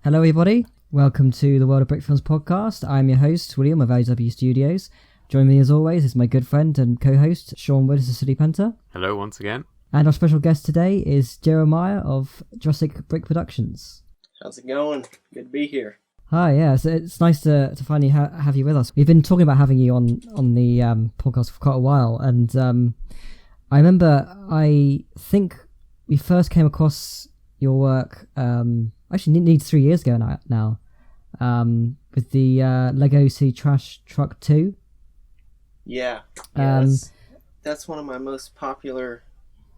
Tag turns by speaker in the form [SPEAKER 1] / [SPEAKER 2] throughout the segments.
[SPEAKER 1] Hello, everybody. Welcome to the World of Brickfilms podcast. I'm your host, William of AW Studios. Joining me, as always, is my good friend and co-host, Sean Wood of City Penta.
[SPEAKER 2] Hello, once again.
[SPEAKER 1] And our special guest today is Jeremiah of JurassicBrickProductions.
[SPEAKER 3] How's it going? Good to be here.
[SPEAKER 1] Hi, yeah, so it's nice to finally have you with us. We've been talking about having you on the podcast for quite a while, and I remember, I think we first came across your work, actually nearly 3 years ago now, with the Lego City Trash Truck 2.
[SPEAKER 3] Yeah, that's one of my most popular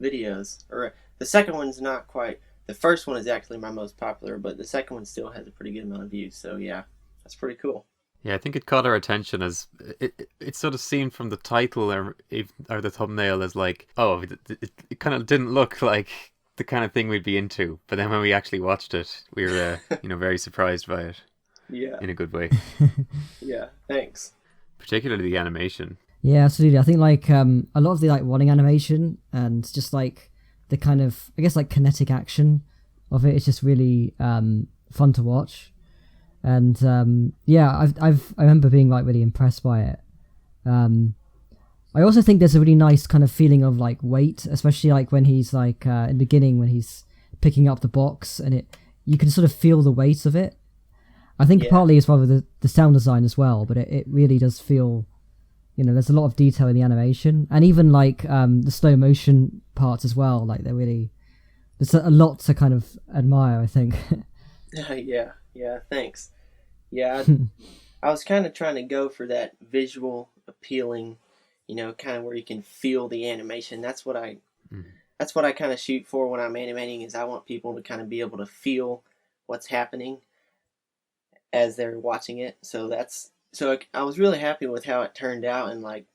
[SPEAKER 3] videos. Or the second one's not quite. The first one is actually my most popular, but the second one still has a pretty good amount of views. So yeah, that's pretty cool.
[SPEAKER 2] Yeah, I think it caught our attention as it sort of seemed from the title or the thumbnail as like, oh, it kind of didn't look like the kind of thing we'd be into. But then when we actually watched it, we were very surprised by it.
[SPEAKER 3] Yeah,
[SPEAKER 2] in a good way.
[SPEAKER 3] Yeah, thanks.
[SPEAKER 2] Particularly the animation. Yeah,
[SPEAKER 1] absolutely. I think like a lot of the like running animation and just like the kind of, I guess, like kinetic action of it is just really fun to watch. And I remember being like really impressed by it. I also think there's a really nice kind of feeling of like weight, especially like when he's like in the beginning when he's picking up the box and you can sort of feel the weight of it. I think partly as well with the sound design as well, but it really does feel, there's a lot of detail in the animation, and even like the slow motion parts as well. Like there's a lot to kind of admire, I think.
[SPEAKER 3] Yeah, thanks. Yeah, I was kind of trying to go for that visual appealing, kind of where you can feel the animation. That's what I kind of shoot for when I'm animating, is I want people to kind of be able to feel what's happening as they're watching it. So I was really happy with how it turned out, and like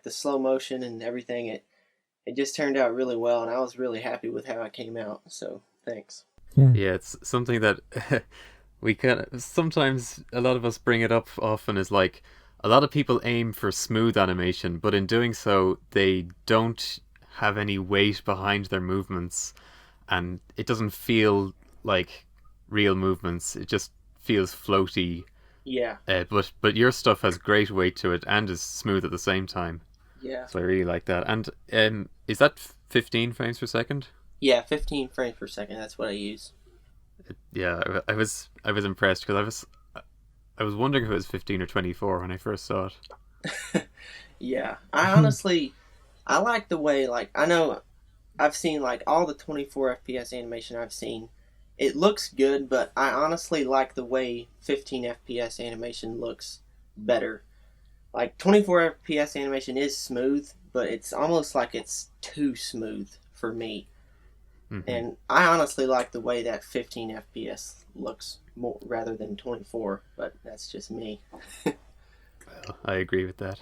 [SPEAKER 3] the slow motion and everything. It just turned out really well, and I was really happy with how it came out. So thanks.
[SPEAKER 2] Yeah, it's something that we sometimes a lot of us bring it up often, is like a lot of people aim for smooth animation, but in doing so they don't have any weight behind their movements, and it doesn't feel like real movements. It just feels floaty.
[SPEAKER 3] Yeah.
[SPEAKER 2] But your stuff has great weight to it and is smooth at the same time.
[SPEAKER 3] Yeah.
[SPEAKER 2] So I really like that. And is that 15 frames per second?
[SPEAKER 3] Yeah, 15 frames per second. That's what I use.
[SPEAKER 2] Yeah, I was impressed because I was wondering if it was 15 or 24 when I first saw it.
[SPEAKER 3] Yeah, I honestly I like the way, like, I know I've seen like all the 24 FPS animation I've seen. It looks good, but I honestly like the way 15 FPS animation looks better. Like 24 FPS animation is smooth, but it's almost like it's too smooth for me. Mm-hmm. And I honestly like the way that 15 FPS looks more rather than 24, but that's just me.
[SPEAKER 2] Well, I agree with that.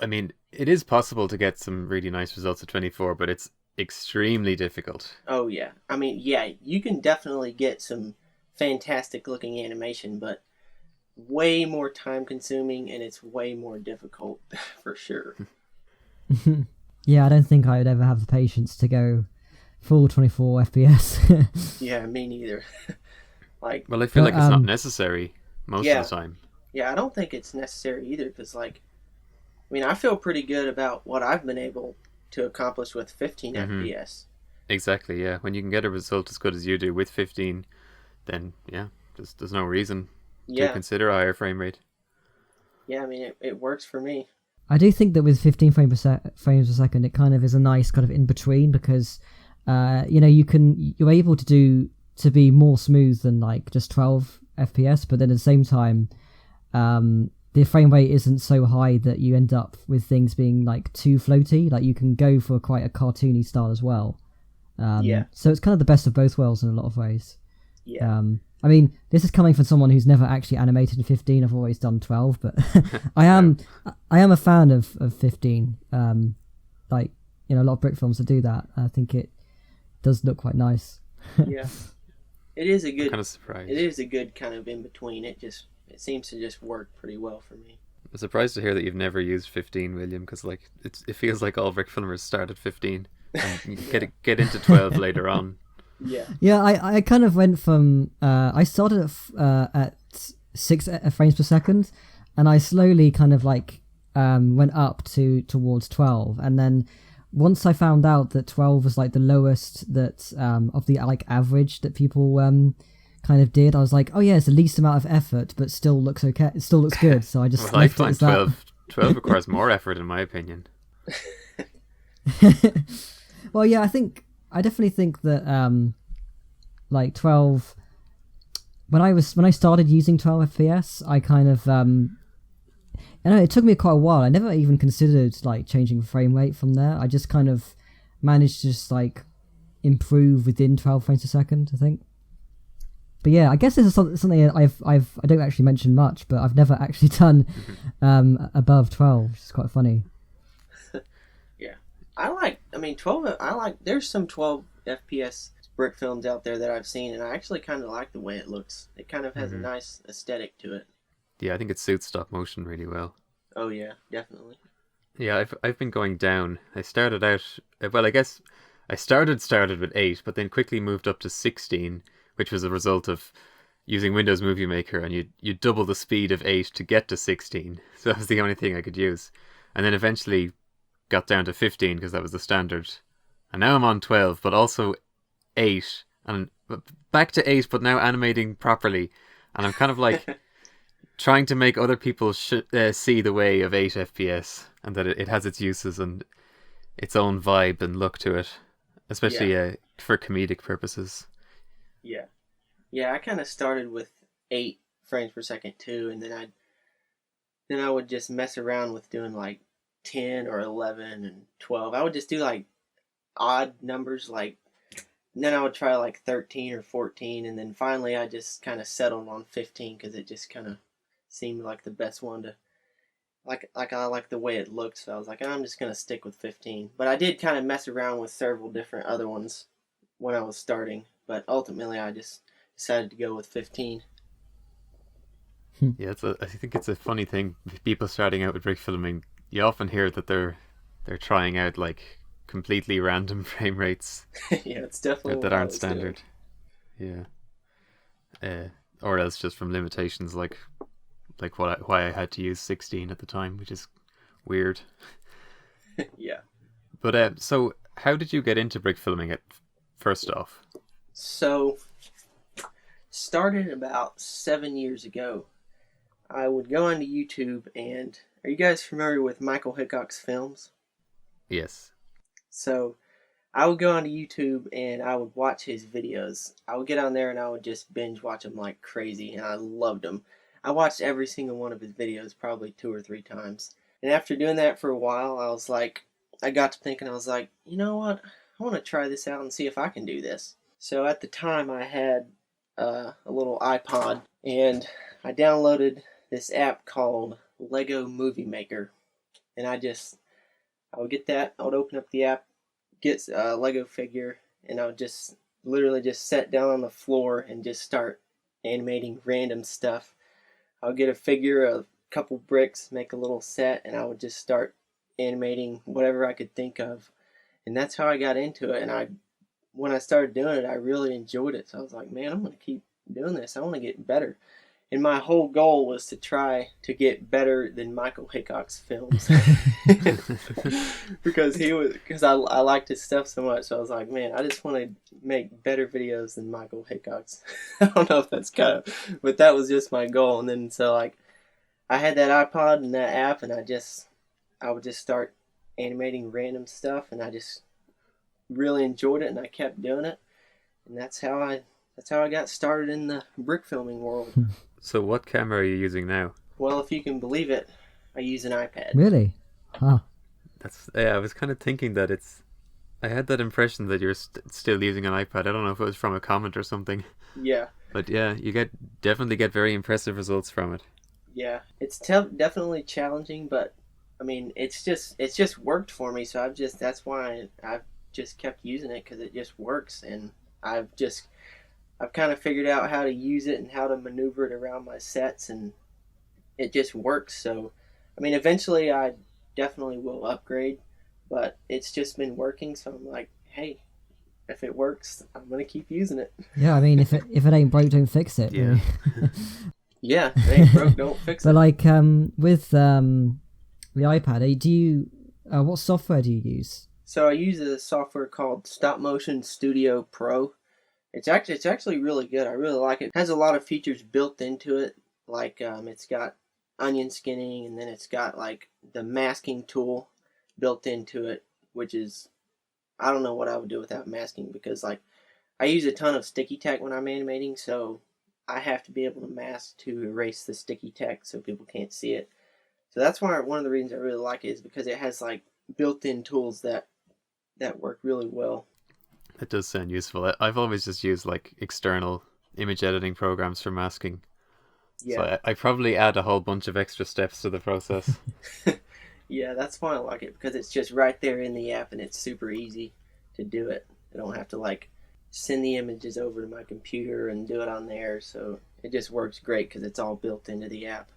[SPEAKER 2] I mean, it is possible to get some really nice results at 24, but it's extremely difficult.
[SPEAKER 3] Oh yeah, I mean, yeah, you can definitely get some fantastic looking animation, but way more time consuming, and it's way more difficult for sure.
[SPEAKER 1] Yeah, I don't think I would ever have the patience to go full 24 FPS.
[SPEAKER 3] Yeah, me neither. Like,
[SPEAKER 2] well, I feel like it's not necessary most of the time.
[SPEAKER 3] Yeah, I don't think it's necessary either, because like, I mean, I feel pretty good about what I've been able to accomplish with 15 FPS.
[SPEAKER 2] Exactly, yeah. When you can get a result as good as you do with 15, then yeah, there's no reason to consider a higher frame rate.
[SPEAKER 3] Yeah, I mean, it works for me.
[SPEAKER 1] I do think that with 15 frames per second, it kind of is a nice kind of in between, because you're able to be more smooth than like just 12 FPS, but then at the same time, the frame rate isn't so high that you end up with things being like too floaty. Like you can go for quite a cartoony style as well. So it's kind of the best of both worlds in a lot of ways.
[SPEAKER 3] Yeah.
[SPEAKER 1] I mean, this is coming from someone who's never actually animated in 15. I've always done 12, but I am a fan of 15. Like, a lot of brick films that do that. I think it does look quite nice.
[SPEAKER 3] Yeah. It is a good,
[SPEAKER 2] I'm kind of surprised.
[SPEAKER 3] It is a good kind of in between. It seems to just work pretty well for me.
[SPEAKER 2] I'm surprised to hear that you've never used 15, William, because like it feels like all brick filmers start at 15 and get into 12 later on.
[SPEAKER 3] Yeah.
[SPEAKER 1] Yeah, I kind of went from I started at 6 frames per second, and I slowly kind of like went up towards 12, and then once I found out that 12 was like the lowest that of the like average that people kind of did, I was like, oh yeah, it's the least amount of effort, but still looks okay. It still looks good. So I just
[SPEAKER 2] Well, I
[SPEAKER 1] left it
[SPEAKER 2] find
[SPEAKER 1] as that.
[SPEAKER 2] 12 requires more effort, in my opinion.
[SPEAKER 1] Well, yeah, I definitely think that like 12. When I started using 12 FPS, I kind of I know it took me quite a while. I never even considered like changing frame rate from there. I just kind of managed to just like improve within 12 frames a second, I think. But yeah, I guess this is something I don't actually mention much, but I've never actually done above 12, which is quite funny.
[SPEAKER 3] Yeah. I mean 12 there's some 12 FPS brick films out there that I've seen, and I actually kind of like the way it looks. It kind of has a nice aesthetic to it.
[SPEAKER 2] Yeah, I think it suits stop motion really well.
[SPEAKER 3] Oh yeah, definitely.
[SPEAKER 2] Yeah, I've been going down. I started out, well, I guess I started with 8, but then quickly moved up to 16, which was a result of using Windows Movie Maker, and you double the speed of 8 to get to 16. So that was the only thing I could use. And then eventually got down to 15 because that was the standard. And now I'm on 12, but also 8, and back to 8, but now animating properly. And I'm kind of like trying to make other people see the way of 8 FPS, and that it has its uses and its own vibe and look to it, especially for comedic purposes.
[SPEAKER 3] Yeah. Yeah, I kind of started with 8 frames per second too, and then I would just mess around with doing like 10 or 11 and 12. I would just do like odd numbers, like, and then I would try like 13 or 14, and then finally I just kind of settled on 15 because it just kind of seemed like the best one to, like I like the way it looked, so I was like, I'm just going to stick with 15. But I did kind of mess around with several different other ones when I was starting, but ultimately I just decided to go with 15.
[SPEAKER 2] Yeah, I think it's a funny thing. People starting out with brick filming, you often hear that they're trying out like completely random frame rates.
[SPEAKER 3] Yeah, it's definitely
[SPEAKER 2] that aren't standard. Doing. Yeah, or else just from limitations like why I had to use 16 at the time, which is weird.
[SPEAKER 3] Yeah.
[SPEAKER 2] But so how did you get into brick filming it first off?
[SPEAKER 3] So started about 7 years ago. I would go onto YouTube, and are you guys familiar with Michael Hickok's films?
[SPEAKER 2] Yes.
[SPEAKER 3] So I would go onto YouTube and I would watch his videos. I would get on there and I would just binge watch them like crazy, and I loved them. I watched every single one of his videos probably 2 or 3 times. And after doing that for a while, I got to thinking, I was like, you know what? I want to try this out and see if I can do this. So at the time I had a little iPod, and I downloaded this app called Lego Movie Maker. And I would get that, I would open up the app, get a Lego figure, and I would just literally just sit down on the floor and just start animating random stuff. I would get a figure, a couple bricks, make a little set, and I would just start animating whatever I could think of. And that's how I got into it. And when I started doing it, I really enjoyed it. So I was like, man, I'm going to keep doing this. I want to get better. And my whole goal was to try to get better than Michael Hickok's films. because I liked his stuff so much. So I was like, man, I just want to make better videos than Michael Hickok's. I don't know if that's but that was just my goal. And then so like I had that iPod and that app, and I would just start animating random stuff, and I just really enjoyed it, and I kept doing it. And that's how I got started in the brick filming world.
[SPEAKER 2] So what camera are you using now?
[SPEAKER 3] Well, if you can believe it, I use an iPad.
[SPEAKER 1] Really? Huh.
[SPEAKER 2] I was kind of thinking that I had that impression that you're still using an iPad. I don't know if it was from a comment or something.
[SPEAKER 3] Yeah. But
[SPEAKER 2] yeah, you definitely get very impressive results from it.
[SPEAKER 3] Yeah, it's definitely challenging, but I mean, it's just worked for me. So that's why I've just kept using it, because it just works, and I've kind of figured out how to use it and how to maneuver it around my sets, and it just works. So, I mean, eventually I definitely will upgrade, but it's just been working. So I'm like, hey, if it works, I'm gonna keep using it.
[SPEAKER 1] Yeah, I mean, if it ain't broke, don't fix it.
[SPEAKER 2] Yeah.
[SPEAKER 1] Really.
[SPEAKER 3] Yeah, if it ain't broke, don't fix it.
[SPEAKER 1] But like with the iPad, do you what software do you use?
[SPEAKER 3] So I use a software called Stop Motion Studio Pro. It's actually really good. I really like it. It has a lot of features built into it. Like it's got onion skinning, and then it's got like the masking tool built into it, which is, I don't know what I would do without masking, because like I use a ton of sticky tack when I'm animating, so I have to be able to mask to erase the sticky tack so people can't see it. So that's why one of the reasons I really like it is because it has like built-in tools that work really well.
[SPEAKER 2] It does sound useful. I've always just used like external image editing programs for masking.
[SPEAKER 3] Yeah.
[SPEAKER 2] So I probably add a whole bunch of extra steps to the process.
[SPEAKER 3] Yeah, that's why I like it, because it's just right there in the app and it's super easy to do it. I don't have to like send the images over to my computer and do it on there, so it just works great because it's all built into the app.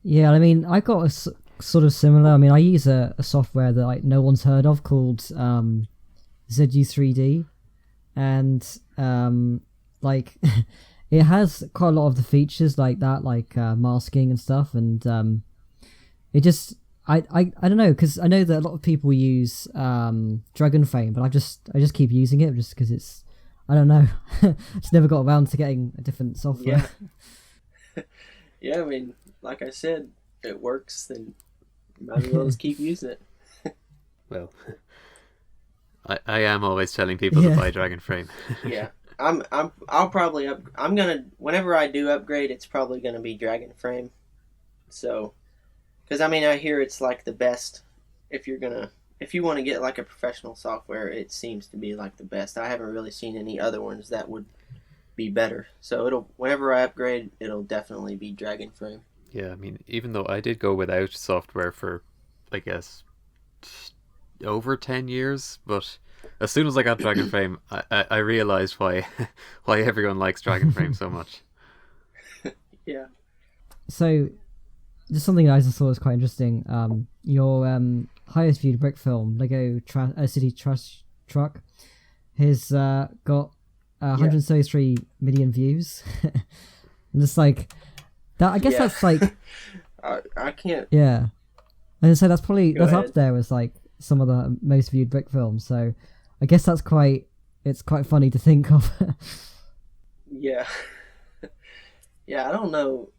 [SPEAKER 1] Yeah, I mean, I got a sort of similar. I mean, I use a software that like no one's heard of called ZU3D, and like it has quite a lot of the features like that, like masking and stuff, and it just I don't know, because I know that a lot of people use Dragon Frame, but I just keep using it just because it's, I don't know, just never got around to getting a different software.
[SPEAKER 3] Yeah. Yeah, I mean, like I said, if it works, then you might as well just keep using it.
[SPEAKER 2] Well, I am always telling people to buy Dragon Frame.
[SPEAKER 3] Yeah, I'll probably I'm gonna, whenever I do upgrade, it's probably gonna be Dragon Frame. So, because I mean, I hear it's like the best if you want to get like a professional software. It seems to be like the best. I haven't really seen any other ones that would be better. So whenever I upgrade, it'll definitely be Dragon Frame.
[SPEAKER 2] Yeah, I mean, even though I did go without software for, I guess, over 10 years, but as soon as I got Dragon Frame, I realized why everyone likes Dragon Frame so much.
[SPEAKER 3] Yeah.
[SPEAKER 1] So, just something I just thought was quite interesting. Your highest viewed brick film, Lego City Trash Truck, has got 133 million views. And just like that, I guess that's like
[SPEAKER 3] I can't.
[SPEAKER 1] Yeah, and so that's probably
[SPEAKER 3] Go ahead.
[SPEAKER 1] up there with like some of the most viewed brick films. So I guess that's quite funny to think of.
[SPEAKER 3] Yeah. Yeah, I don't know.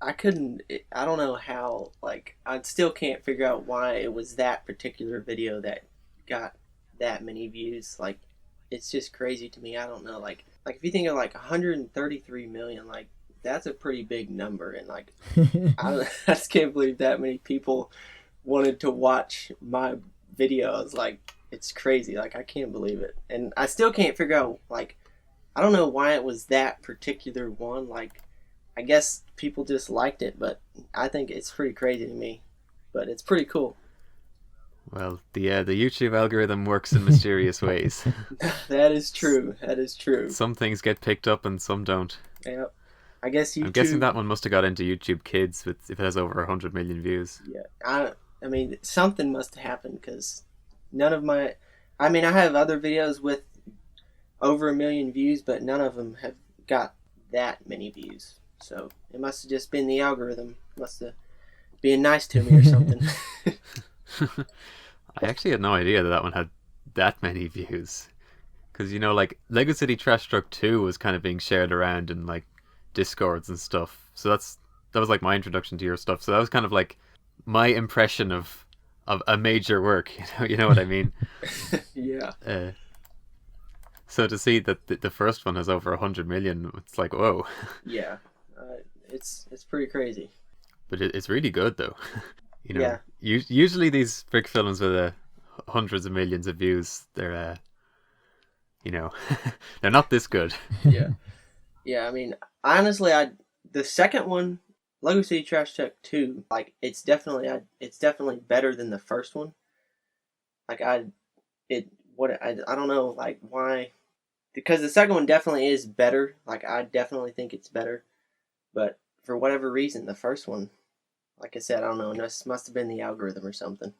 [SPEAKER 3] I don't know how, like, I still can't figure out why it was that particular video that got that many views. Like, it's just crazy to me. I don't know. Like if you think of like 133 million, like, that's a pretty big number. And like, I just can't believe that many people wanted to watch my videos. Like, it's crazy. Like, I can't believe it. And I still can't figure out, like, I don't know why it was that particular one. Like, I guess people just liked it, but I think it's pretty crazy to me. But it's pretty cool.
[SPEAKER 2] Well, the YouTube algorithm works in mysterious ways.
[SPEAKER 3] That is true. That is true.
[SPEAKER 2] Some things get picked up and some don't.
[SPEAKER 3] Yep. I guess YouTube...
[SPEAKER 2] I'm guessing that one must have got into YouTube Kids if it has over 100 million views.
[SPEAKER 3] Yeah. I mean, something must have happened, because none of my... I mean, I have other videos with over 1 million views, but none of them have got that many views. So it must have just been the algorithm. Must have been nice to me or something.
[SPEAKER 2] I actually had no idea that one had that many views. Because, you know, like, Lego City Trash Truck 2 was kind of being shared around in, like, Discords and stuff. So that was, like, my introduction to your stuff. So that was kind of, like, my impression of a major work. You know what I mean?
[SPEAKER 3] Yeah.
[SPEAKER 2] So to see that the first one has over 100 million, it's like, whoa.
[SPEAKER 3] Yeah. It's pretty crazy.
[SPEAKER 2] But it's really good, though. You know,
[SPEAKER 3] Yeah.
[SPEAKER 2] Usually these brick films with hundreds of millions of views, they're, you know, they're not this good.
[SPEAKER 3] Yeah. Yeah, I mean, honestly, the second one, Lego City Trash Truck 2, like, it's definitely better than the first one. Like, I don't know, like, why, because the second one definitely is better. Like, I definitely think it's better, but for whatever reason, the first one, like I said, I don't know, this must have been the algorithm or something.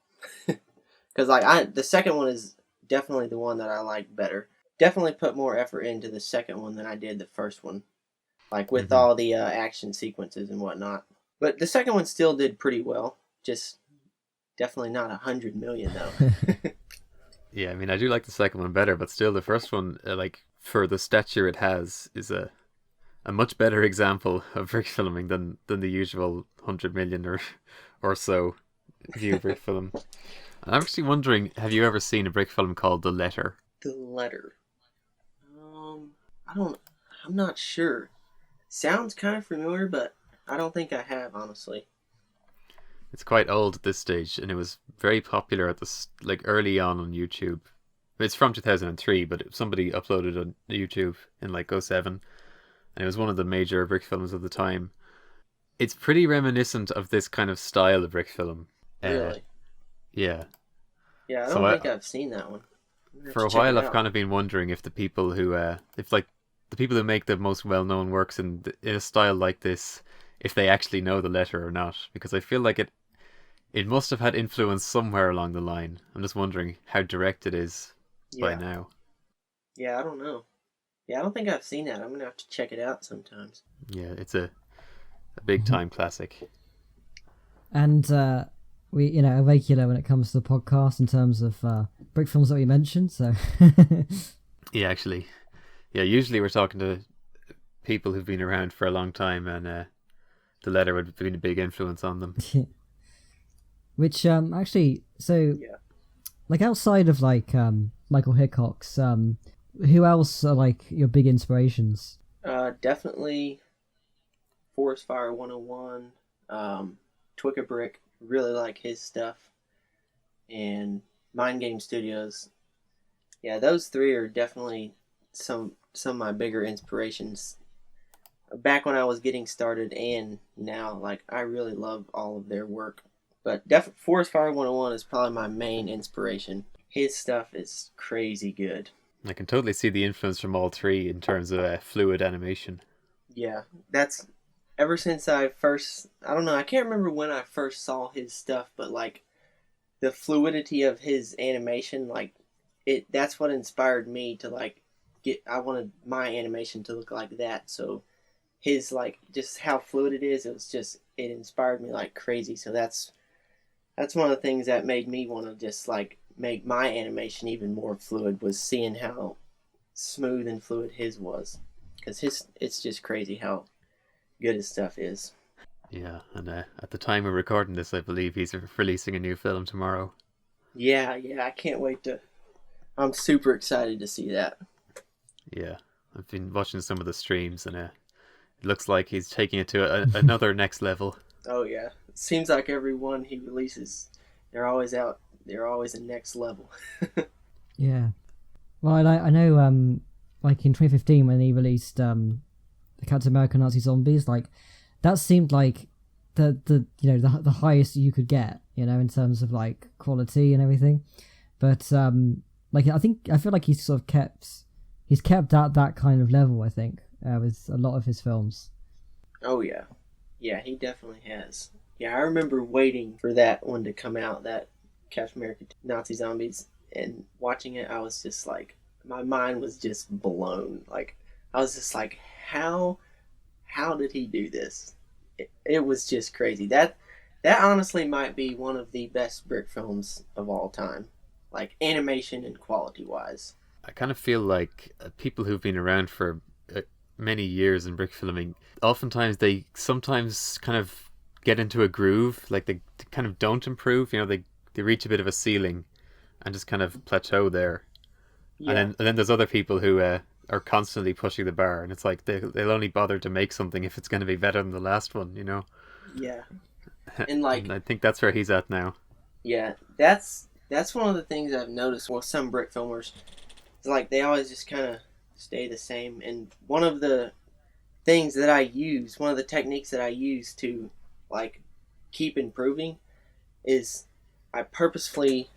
[SPEAKER 3] Because, like, the second one is definitely the one that I like better. definitely put more effort into the second one than I did the first one, like with
[SPEAKER 2] Mm-hmm.
[SPEAKER 3] all the action sequences and whatnot. But the second one still did pretty well. Just definitely not 100 million though.
[SPEAKER 2] Yeah, I mean, I do like the second one better, but still, the first one, like for the stature it has, is a much better example of brick filming than the usual 100 million or so view brick film. I'm actually wondering, have you ever seen a brick film called The Letter?
[SPEAKER 3] The Letter. I don't. I'm not sure. Sounds kind of familiar, but I don't think I have, honestly.
[SPEAKER 2] It's quite old at this stage, and it was very popular at this, like early on YouTube. It's from 2003, but somebody uploaded on YouTube in like '07, and it was one of the major brick films of the time. It's pretty reminiscent of this kind of style of brick film.
[SPEAKER 3] Really?
[SPEAKER 2] Yeah.
[SPEAKER 3] Yeah, I don't think I've seen that one.
[SPEAKER 2] For a while, I've kind of been wondering if the people who, if like the people who make the most well-known works in a style like this, if they actually know The Letter or not, because I feel like it must have had influence somewhere along the line. I'm just wondering how direct it is by now.
[SPEAKER 3] Yeah, I don't know. Yeah, I don't think I've seen that. I'm gonna have to check it out sometimes.
[SPEAKER 2] Yeah, it's a big time classic.
[SPEAKER 1] And we, a regular when it comes to the podcast in terms of brick films that we mentioned. So
[SPEAKER 2] yeah, actually, usually we're talking to people who've been around for a long time, and The Letter would have been a big influence on them.
[SPEAKER 1] Which actually, so like outside of like Michael Hickox, who else are like your big inspirations?
[SPEAKER 3] Definitely Forest Fire 101, Twicker Brick. Really like his stuff, and Mind Game Studios. Yeah, those three are definitely some of my bigger inspirations. Back when I was getting started and now, like, I really love all of their work. But Forest Fire 101 is probably my main inspiration. His stuff is crazy good.
[SPEAKER 2] I can totally see the influence from all three in terms of fluid animation.
[SPEAKER 3] Yeah, that's ever since I don't know, I can't remember when I first saw his stuff, but like the fluidity of his animation, like that's what inspired me to like I wanted my animation to look like that. So his, like, just how fluid it is, it inspired me like crazy. So that's one of the things that made me want to just like make my animation even more fluid, was seeing how smooth and fluid his was, because it's just crazy how good his stuff is.
[SPEAKER 2] Yeah, and at the time of recording this, I believe he's releasing a new film tomorrow.
[SPEAKER 3] Yeah, I can't wait I'm super excited to see that.
[SPEAKER 2] Yeah, I've been watching some of the streams, and it looks like he's taking it to another next level.
[SPEAKER 3] Oh yeah, it seems like every one he releases, they're always a next level.
[SPEAKER 1] Yeah, well, I know like in 2015 when he released the Captain America Nazi Zombies, like that seemed like the highest you could get, in terms of like quality and everything. But like I feel like he's sort of kept at that kind of level, I think, with a lot of his films.
[SPEAKER 3] Oh yeah, he definitely has. Yeah, I remember waiting for that one to come out, that Captain America Nazi Zombies, and watching it, I was just like, my mind was just blown. Like, I was just like, how did he do this? It was just crazy. That honestly might be one of the best brick films of all time, like animation and quality wise.
[SPEAKER 2] I kind of feel like people who've been around for many years in brick filming, oftentimes they sometimes kind of get into a groove, like they kind of don't improve. They reach a bit of a ceiling and just kind of plateau there. Yeah. And then there's other people who are constantly pushing the bar, and it's like they'll only bother to make something if it's going to be better than the last one,
[SPEAKER 3] Yeah. And like,
[SPEAKER 2] and I think that's where he's at now.
[SPEAKER 3] Yeah, that's one of the things I've noticed with some brick filmers. It's like they always just kind of stay the same. And one of the things that I use, one of the techniques that I use to like keep improving, is I purposefully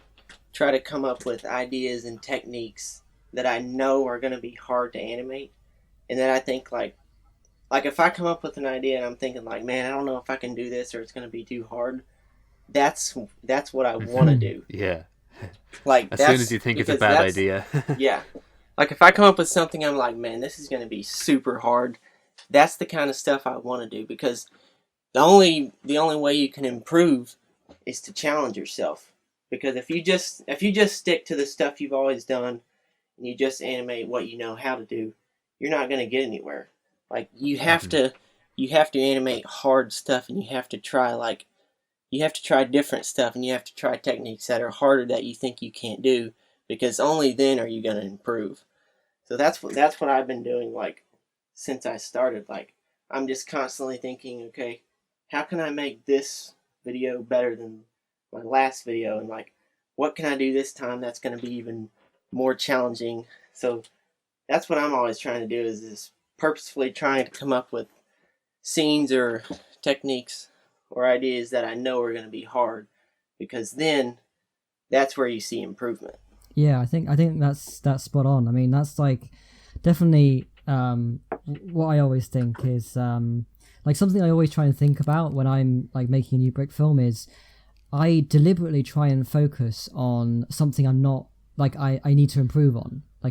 [SPEAKER 3] try to come up with ideas and techniques that I know are going to be hard to animate, and that I think like if I come up with an idea and I'm thinking like, man, I don't know if I can do this, or it's going to be too hard, that's what I want to do.
[SPEAKER 2] Yeah.
[SPEAKER 3] Like,
[SPEAKER 2] as soon as you think it's a bad idea.
[SPEAKER 3] Yeah. Like if I come up with something, I'm like, man, this is going to be super hard. That's the kind of stuff I want to do, because the only way you can improve is to challenge yourself. Because if you just stick to the stuff you've always done and you just animate what you know how to do, you're not going to get anywhere. Like you have to animate hard stuff, and you have to try different stuff, and you have to try techniques that are harder that you think you can't do, because only then are you going to improve. So that's what I've been doing, like, since I started. Like, I'm just constantly thinking, okay, how can I make this video better than my last video? And, like, what can I do this time that's going to be even more challenging? So that's what I'm always trying to do, is purposefully trying to come up with scenes or techniques or ideas that I know are going to be hard, because then that's where you see improvement.
[SPEAKER 1] Yeah, I think that's spot on. I mean, that's like definitely what I always think is like something I always try and think about when I'm like making a new brick film is I deliberately try and focus on something I'm not like I need to improve on. I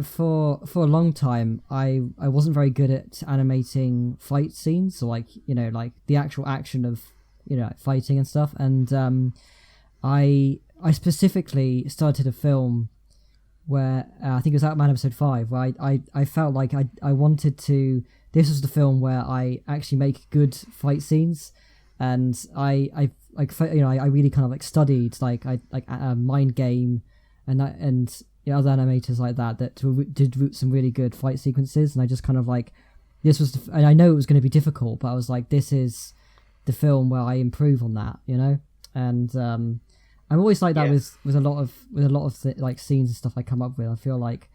[SPEAKER 1] for a long time I wasn't very good at animating fight scenes, so like, you know, like the actual action of, you know, fighting and stuff, and I specifically started a film where I think it was Outman episode 5, where I felt like I wanted to. This was the film where I actually make good fight scenes, and I really kind of like studied like Mind Game and you know, other animators like that did some really good fight sequences, and I just kind of like this was and I know it was going to be difficult, but I was like, this is the film where I improve on that, you know, and I'm always like that with a lot of like scenes and stuff I come up with. I feel like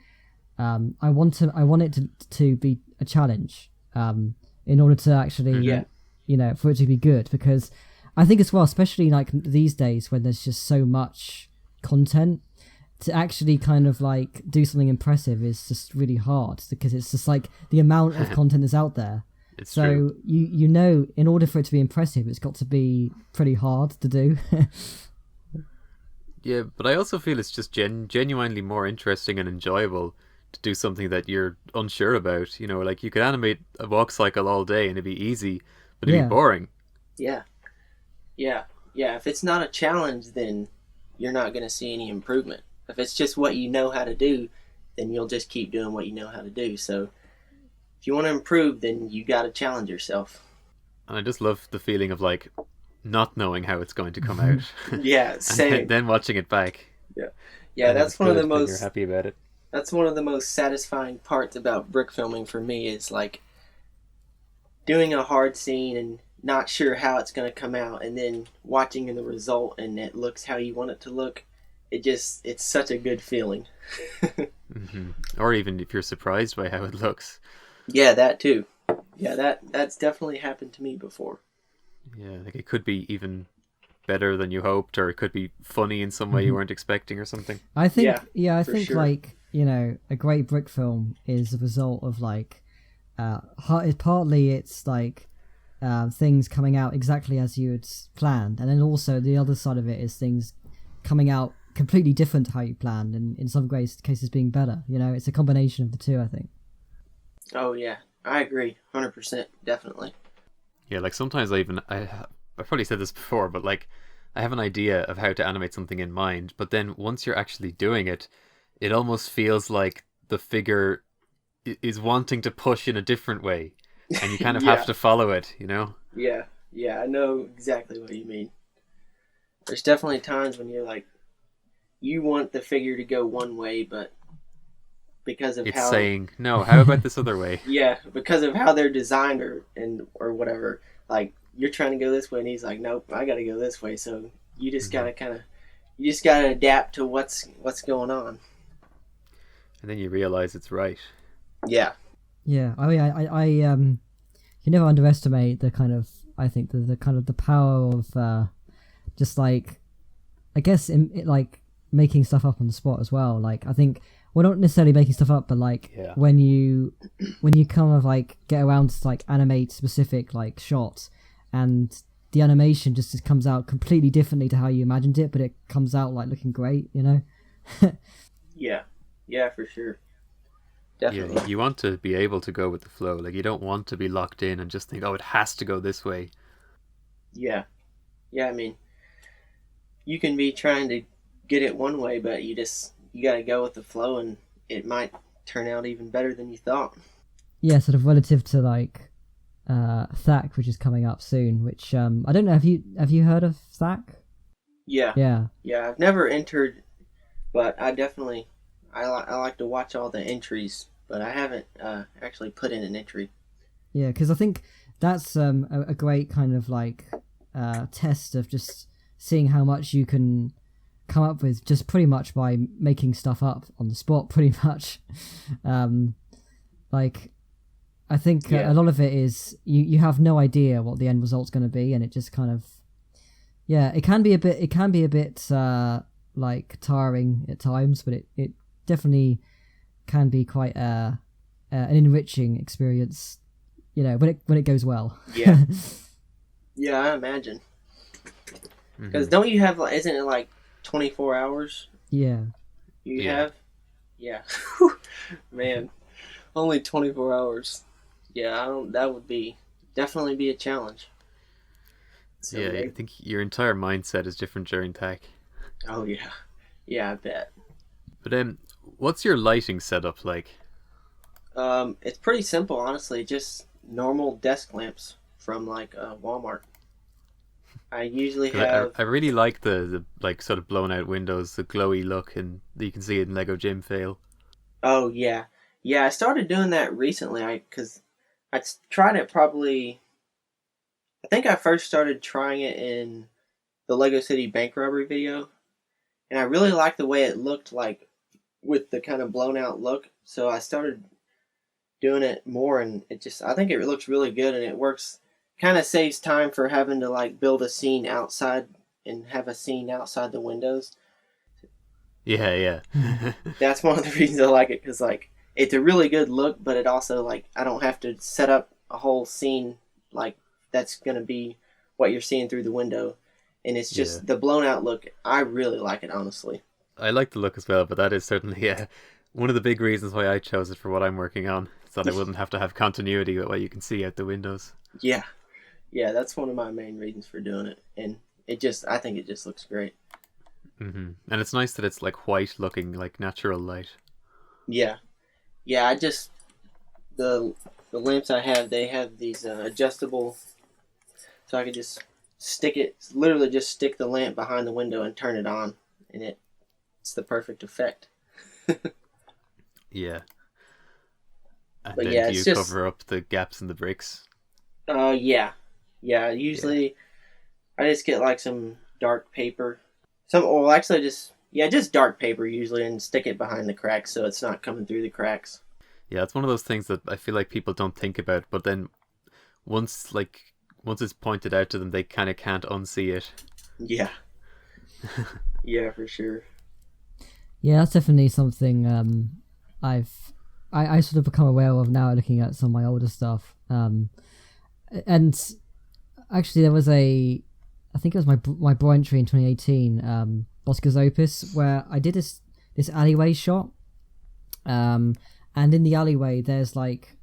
[SPEAKER 1] I want it to be a challenge in order to actually you know, for it to be good, because I think as well, especially like these days when there's just so much content, to actually kind of like do something impressive is just really hard, because it's just like the amount of content that's out there.
[SPEAKER 2] It's
[SPEAKER 1] so
[SPEAKER 2] true.
[SPEAKER 1] You know, in order for it to be impressive, it's got to be pretty hard to do.
[SPEAKER 2] Yeah, but I also feel it's just genuinely more interesting and enjoyable to do something that you're unsure about. You know, like you could animate a walk cycle all day and it'd be easy, but it'd be boring.
[SPEAKER 3] Yeah. If it's not a challenge, then you're not going to see any improvement. If it's just what you know how to do, then you'll just keep doing what you know how to do. So if you want to improve, then you got to challenge yourself.
[SPEAKER 2] And I just love the feeling of like not knowing how it's going to come out.
[SPEAKER 3] Yeah, same.
[SPEAKER 2] And then watching it back.
[SPEAKER 3] Yeah, that's one of the most.
[SPEAKER 2] You're happy about it.
[SPEAKER 3] That's one of the most satisfying parts about brick filming for me, is like doing a hard scene and not sure how it's going to come out, and then watching the result and it looks how you want it to look. It's such a good feeling.
[SPEAKER 2] Mm-hmm. Or even if you're surprised by how it looks.
[SPEAKER 3] Yeah, that too. Yeah, that's definitely happened to me before.
[SPEAKER 2] Yeah, like it could be even better than you hoped, or it could be funny in some way you weren't expecting or something.
[SPEAKER 1] I think, I think
[SPEAKER 3] sure.
[SPEAKER 1] like, you know, a great brick film is a result of like, partly it's like things coming out exactly as you had planned, and then also the other side of it is things coming out completely different to how you planned, and in some cases being better. You know, it's a combination of the two, I think.
[SPEAKER 3] Oh yeah, I agree, 100%, definitely.
[SPEAKER 2] Yeah, like sometimes I've probably said this before, but like I have an idea of how to animate something in mind, but then once you're actually doing it, it almost feels like the figure is wanting to push in a different way, and you kind of have to follow it, you know?
[SPEAKER 3] Yeah, I know exactly what you mean. There's definitely times when you're like, you want the figure to go one way, but because of
[SPEAKER 2] it's
[SPEAKER 3] how...
[SPEAKER 2] saying, no, how about this other way?
[SPEAKER 3] Yeah, because of how they're designed or whatever, like, you're trying to go this way, and he's like, nope, I gotta go this way, so you just gotta you just gotta adapt to what's going on.
[SPEAKER 2] And then you realize it's right.
[SPEAKER 3] Yeah.
[SPEAKER 1] Yeah, I mean, I you never underestimate the kind of, I think the kind of the power of just like, I guess like making stuff up on the spot as well. Like, I think, well, not necessarily making stuff up, but like when you kind of like get around to like animate specific like shots, and the animation just comes out completely differently to how you imagined it, but it comes out like looking great, you know.
[SPEAKER 3] Yeah. Yeah, for sure.
[SPEAKER 2] Yeah,
[SPEAKER 3] Definitely.
[SPEAKER 2] you want to be able to go with the flow. Like, you don't want to be locked in and just think, oh, it has to go this way.
[SPEAKER 3] Yeah. Yeah, I mean, you can be trying to get it one way, but you got to go with the flow, and it might turn out even better than you thought.
[SPEAKER 1] Yeah, sort of relative to like THAC, which is coming up soon. Which I don't know. Have you heard of THAC?
[SPEAKER 3] Yeah.
[SPEAKER 1] Yeah.
[SPEAKER 3] Yeah, I've never entered, but I like to watch all the entries, but I haven't actually put in an entry.
[SPEAKER 1] Yeah, because I think that's a great kind of like test of just seeing how much you can come up with just pretty much by making stuff up on the spot, pretty much. Like, I think a lot of it is you have no idea what the end result's going to be, and it just kind of, yeah, it can be a bit like tiring at times, but it definitely can be quite an enriching experience, you know, when it goes well.
[SPEAKER 3] Yeah. Yeah, I imagine. Because don't you have, isn't it like 24 hours?
[SPEAKER 1] Yeah.
[SPEAKER 3] You have? Yeah. Man, only 24 hours. Yeah, that would definitely be a challenge. So
[SPEAKER 2] Yeah, I think your entire mindset is different during TAC.
[SPEAKER 3] Oh, yeah. Yeah, I bet.
[SPEAKER 2] But what's your lighting setup like?
[SPEAKER 3] It's pretty simple, honestly. Just normal desk lamps from like Walmart. I usually have.
[SPEAKER 2] I really like the like sort of blown out windows, the glowy look, and you can see it in Lego Gym Fail.
[SPEAKER 3] Oh yeah, yeah. I started doing that recently. Because I tried it probably. I think I first started trying it in the Lego City bank robbery video, and I really liked the way it looked like with the kind of blown out look. So I started doing it more, and I think it looks really good, and it works. Kind of saves time for having to like build a scene outside and have a scene outside the windows.
[SPEAKER 2] Yeah.
[SPEAKER 3] That's one of the reasons I like it, because like it's a really good look, but it also like I don't have to set up a whole scene like that's gonna be what you're seeing through the window, and it's just the blown out look. I really like it, honestly.
[SPEAKER 2] I like the look as well, but that is certainly one of the big reasons why I chose it for what I'm working on, so that I wouldn't have to have continuity with what you can see out the windows.
[SPEAKER 3] Yeah, that's one of my main reasons for doing it, and I think it just looks great.
[SPEAKER 2] And it's nice that it's like white looking, like natural light.
[SPEAKER 3] Yeah, the lamps I have, they have these adjustable, so I can just literally just stick the lamp behind the window and turn it on, and it's the perfect effect.
[SPEAKER 2] Yeah. And
[SPEAKER 3] But
[SPEAKER 2] then
[SPEAKER 3] yeah,
[SPEAKER 2] do you cover up the gaps in the bricks?
[SPEAKER 3] Yeah. Usually, I just get like some dark paper. Just dark paper usually, and stick it behind the cracks so it's not coming through the cracks.
[SPEAKER 2] Yeah, it's one of those things that I feel like people don't think about, but then once it's pointed out to them, they kind of can't unsee it.
[SPEAKER 3] Yeah. Yeah, for sure.
[SPEAKER 1] Yeah, that's definitely something I sort of become aware of now, looking at some of my older stuff. And actually, there was I think it was my Bro entry in 2018, Bosca's Opus, where I did this alleyway shot. And in the alleyway, there's like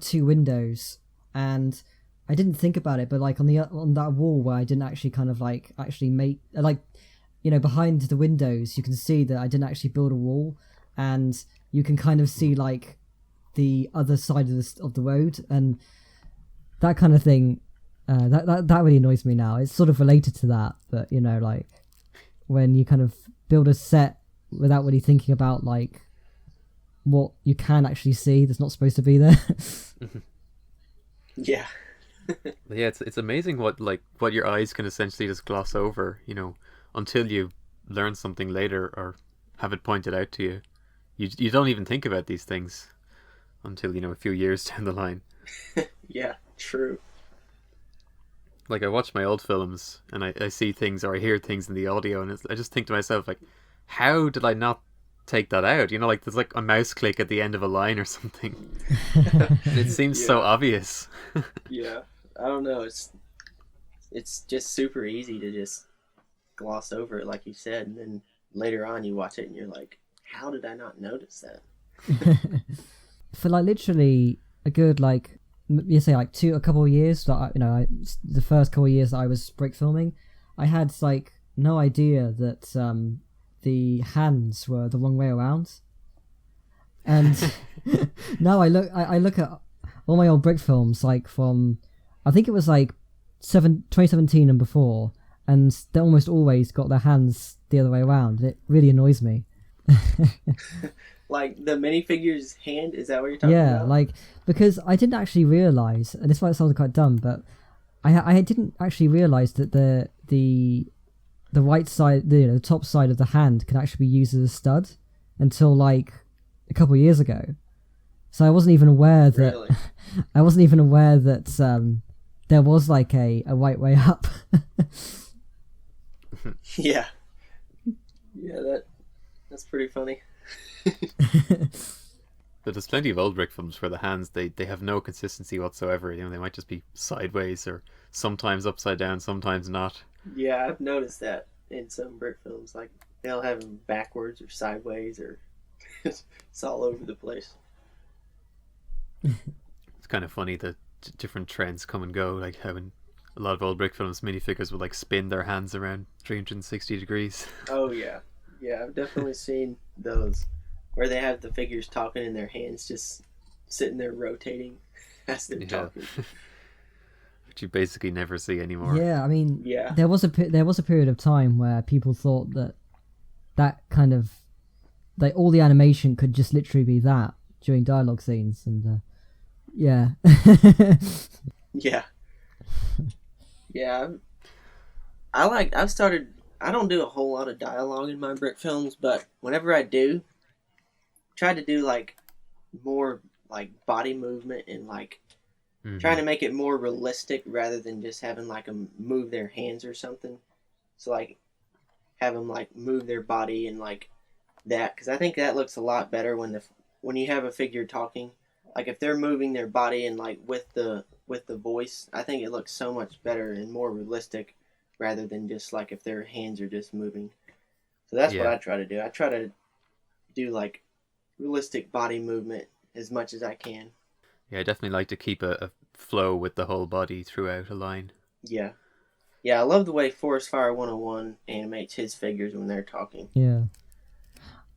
[SPEAKER 1] two windows, and I didn't think about it, but like on that wall where I didn't actually kind of like actually make like, you know, behind the windows, you can see that I didn't actually build a wall, and you can kind of see like the other side of the road, and that kind of thing. That really annoys me now. It's sort of related to that, but you know, like when you kind of build a set without really thinking about like what you can actually see that's not supposed to be there.
[SPEAKER 3] Yeah.
[SPEAKER 2] Yeah, it's amazing what your eyes can essentially just gloss over, you know, until you learn something later or have it pointed out to you. You don't even think about these things until, you know, a few years down the line.
[SPEAKER 3] Yeah, true.
[SPEAKER 2] Like, I watch my old films and I see things or I hear things in the audio, and I just think to myself, like, how did I not take that out? You know, like there's like a mouse click at the end of a line or something. It seems so obvious.
[SPEAKER 3] Yeah, I don't know. It's just super easy to just gloss over it, like you said, and then later on you watch it and you're like, how did I not notice that?
[SPEAKER 1] For like literally a good like you say like a couple of years, like, the first couple of years that I was brick filming, I had like no idea that the hands were the wrong way around. And now I look at all my old brick films, like from, I think it was like 2017 and before, and they almost always got their hands the other way around. It really annoys me.
[SPEAKER 3] Like the minifigure's hand, is that what you're talking about?
[SPEAKER 1] Yeah, like, because I didn't actually realise, and this might sound quite dumb, but I didn't actually realise that the right side, the top side of the hand can actually be used as a stud until like a couple of years ago. So I wasn't even aware that
[SPEAKER 3] Really?
[SPEAKER 1] I wasn't even aware that there was like a right way up.
[SPEAKER 3] Yeah. Yeah, that's pretty funny.
[SPEAKER 2] But there's plenty of old brick films where the hands, they have no consistency whatsoever. They might just be sideways or sometimes upside down, sometimes not.
[SPEAKER 3] Yeah, I've noticed that in some brick films. Like, they'll have them backwards or sideways, or it's all over the place.
[SPEAKER 2] It's kind of funny that different trends come and go, like how in a lot of old brick films minifigures would like spin their hands around 360 degrees.
[SPEAKER 3] Oh yeah, yeah, I've definitely seen those where they have the figures talking and their hands just sitting there rotating as they're talking.
[SPEAKER 2] Which you basically never see anymore.
[SPEAKER 1] Yeah, I mean,
[SPEAKER 3] Yeah.
[SPEAKER 1] there was a period of time where people thought that kind of, like, all the animation could just literally be that during dialogue scenes, and yeah.
[SPEAKER 3] Yeah. Yeah. I don't do a whole lot of dialogue in my brick films, but whenever I do, try to do like more like body movement and like trying to make it more realistic rather than just having like them move their hands or something. So like have them like move their body and like that, because I think that looks a lot better when you have a figure talking. Like if they're moving their body and like with the voice, I think it looks so much better and more realistic rather than just like if their hands are just moving. So that's what I try to do. I try to do like realistic body movement as much as I can.
[SPEAKER 2] Yeah, I definitely like to keep a flow with the whole body throughout a line.
[SPEAKER 3] Yeah. Yeah, I love the way Forest Fire 101 animates his figures when they're talking.
[SPEAKER 1] Yeah.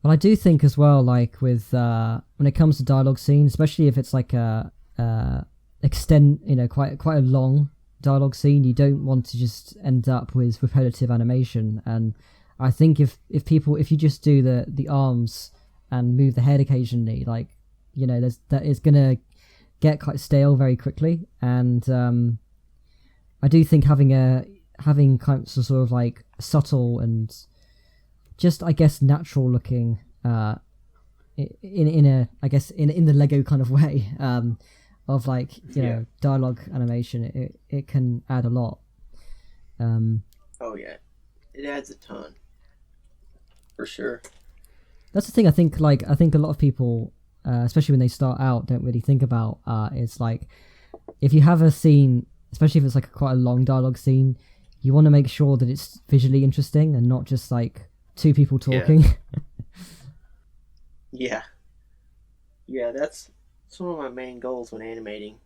[SPEAKER 1] Well, I do think as well, like with when it comes to dialogue scenes, especially if it's like a quite a long dialogue scene, you don't want to just end up with repetitive animation. And I think if you just do the arms and move the head occasionally, like, that is gonna get quite stale very quickly. And I do think having kind of sort of like subtle and just, I guess, natural looking in the Lego kind of way of like dialogue animation, it can add a lot.
[SPEAKER 3] Oh yeah, it adds a ton for sure.
[SPEAKER 1] That's the thing. I think a lot of people, especially when they start out, don't really think about is like, if you have a scene, especially if it's like quite a long dialogue scene, you want to make sure that it's visually interesting and not just like two people talking.
[SPEAKER 3] Yeah, that's one of my main goals when animating,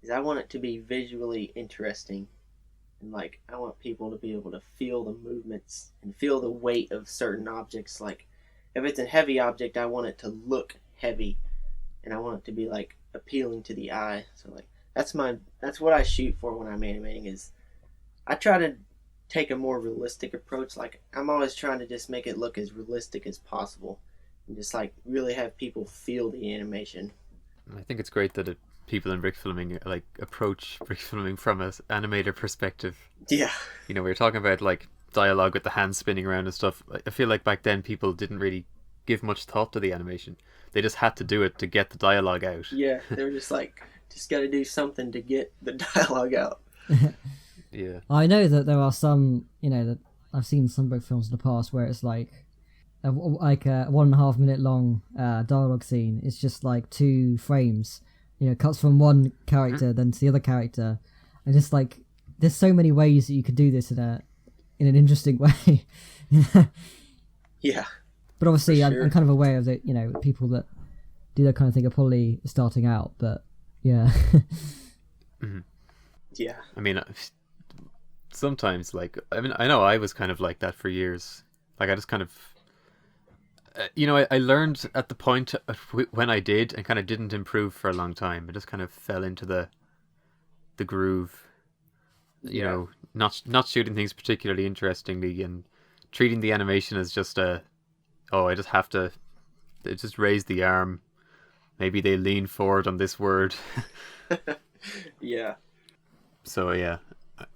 [SPEAKER 3] is I want it to be visually interesting, and like I want people to be able to feel the movements and feel the weight of certain objects. Like if it's a heavy object, I want it to look heavy, and I want it to be like appealing to the eye. So like that's what I shoot for when I'm animating, is I try to take a more realistic approach. Like I'm always trying to just make it look as realistic as possible and just like really have people feel the animation.
[SPEAKER 2] I think it's great that people in brick filming like approach brick filming from an animator perspective.
[SPEAKER 3] Yeah.
[SPEAKER 2] We were talking about like dialogue with the hands spinning around and stuff. I feel like back then people didn't really give much thought to the animation. They just had to do it to get the dialogue out.
[SPEAKER 3] Yeah, they were just like, just got to do something to get the dialogue out.
[SPEAKER 2] Yeah.
[SPEAKER 1] I know that there are some, that I've seen some brick films in the past where it's like a 1.5 minute long dialogue scene. It's just like 2 frames, cuts from one character then to the other character, and just like there's so many ways that you could do this in an interesting way.
[SPEAKER 3] Yeah.
[SPEAKER 1] But obviously,
[SPEAKER 3] For
[SPEAKER 1] I'm
[SPEAKER 3] sure.
[SPEAKER 1] kind of aware of that. People that do that kind of thing are probably starting out. But yeah,
[SPEAKER 2] Mm-hmm.
[SPEAKER 3] Yeah.
[SPEAKER 2] I mean, sometimes, like, I mean, I know I was kind of like that for years. Like, I just kind of, I learned at the point when I did and kind of didn't improve for a long time. I just kind of fell into the groove.
[SPEAKER 3] Yeah.
[SPEAKER 2] Not shooting things particularly interestingly and treating the animation as just I just have to just raise the arm. Maybe they lean forward on this word.
[SPEAKER 3] Yeah.
[SPEAKER 2] So yeah,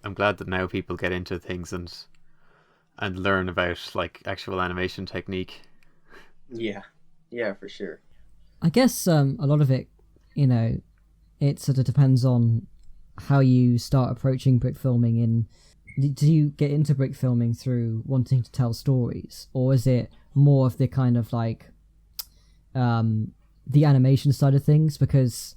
[SPEAKER 2] I'm glad that now people get into things and learn about like actual animation technique.
[SPEAKER 3] Yeah. Yeah, for sure.
[SPEAKER 1] I guess a lot of it, it sort of depends on how you start approaching brick filming. Do you get into brick filming through wanting to tell stories, or is it more of the kind of like the animation side of things? Because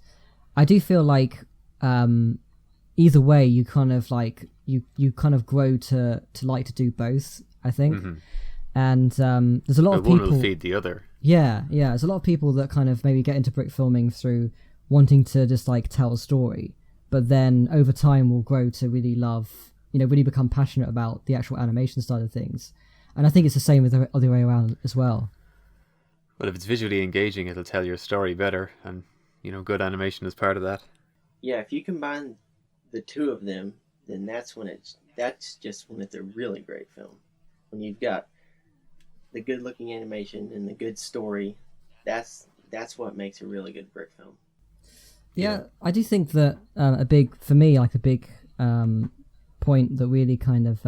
[SPEAKER 1] I do feel like either way, you kind of like you kind of grow to like to do both, I think.
[SPEAKER 2] Mm-hmm.
[SPEAKER 1] And there's a lot of
[SPEAKER 2] One
[SPEAKER 1] people
[SPEAKER 2] will feed the other.
[SPEAKER 1] Yeah, there's a lot of people that kind of maybe get into brick filming through wanting to just like tell a story, but then over time will grow to really love, really become passionate about the actual animation side of things. And I think it's the same with the other way around as well.
[SPEAKER 2] Well, if it's visually engaging, it'll tell your story better, and good animation is part of that.
[SPEAKER 3] Yeah, if you combine the two of them, then that's just when it's a really great film. When you've got the good looking animation and the good story, that's what makes a really good brick film.
[SPEAKER 1] Yeah, I do think that a big point that really kind of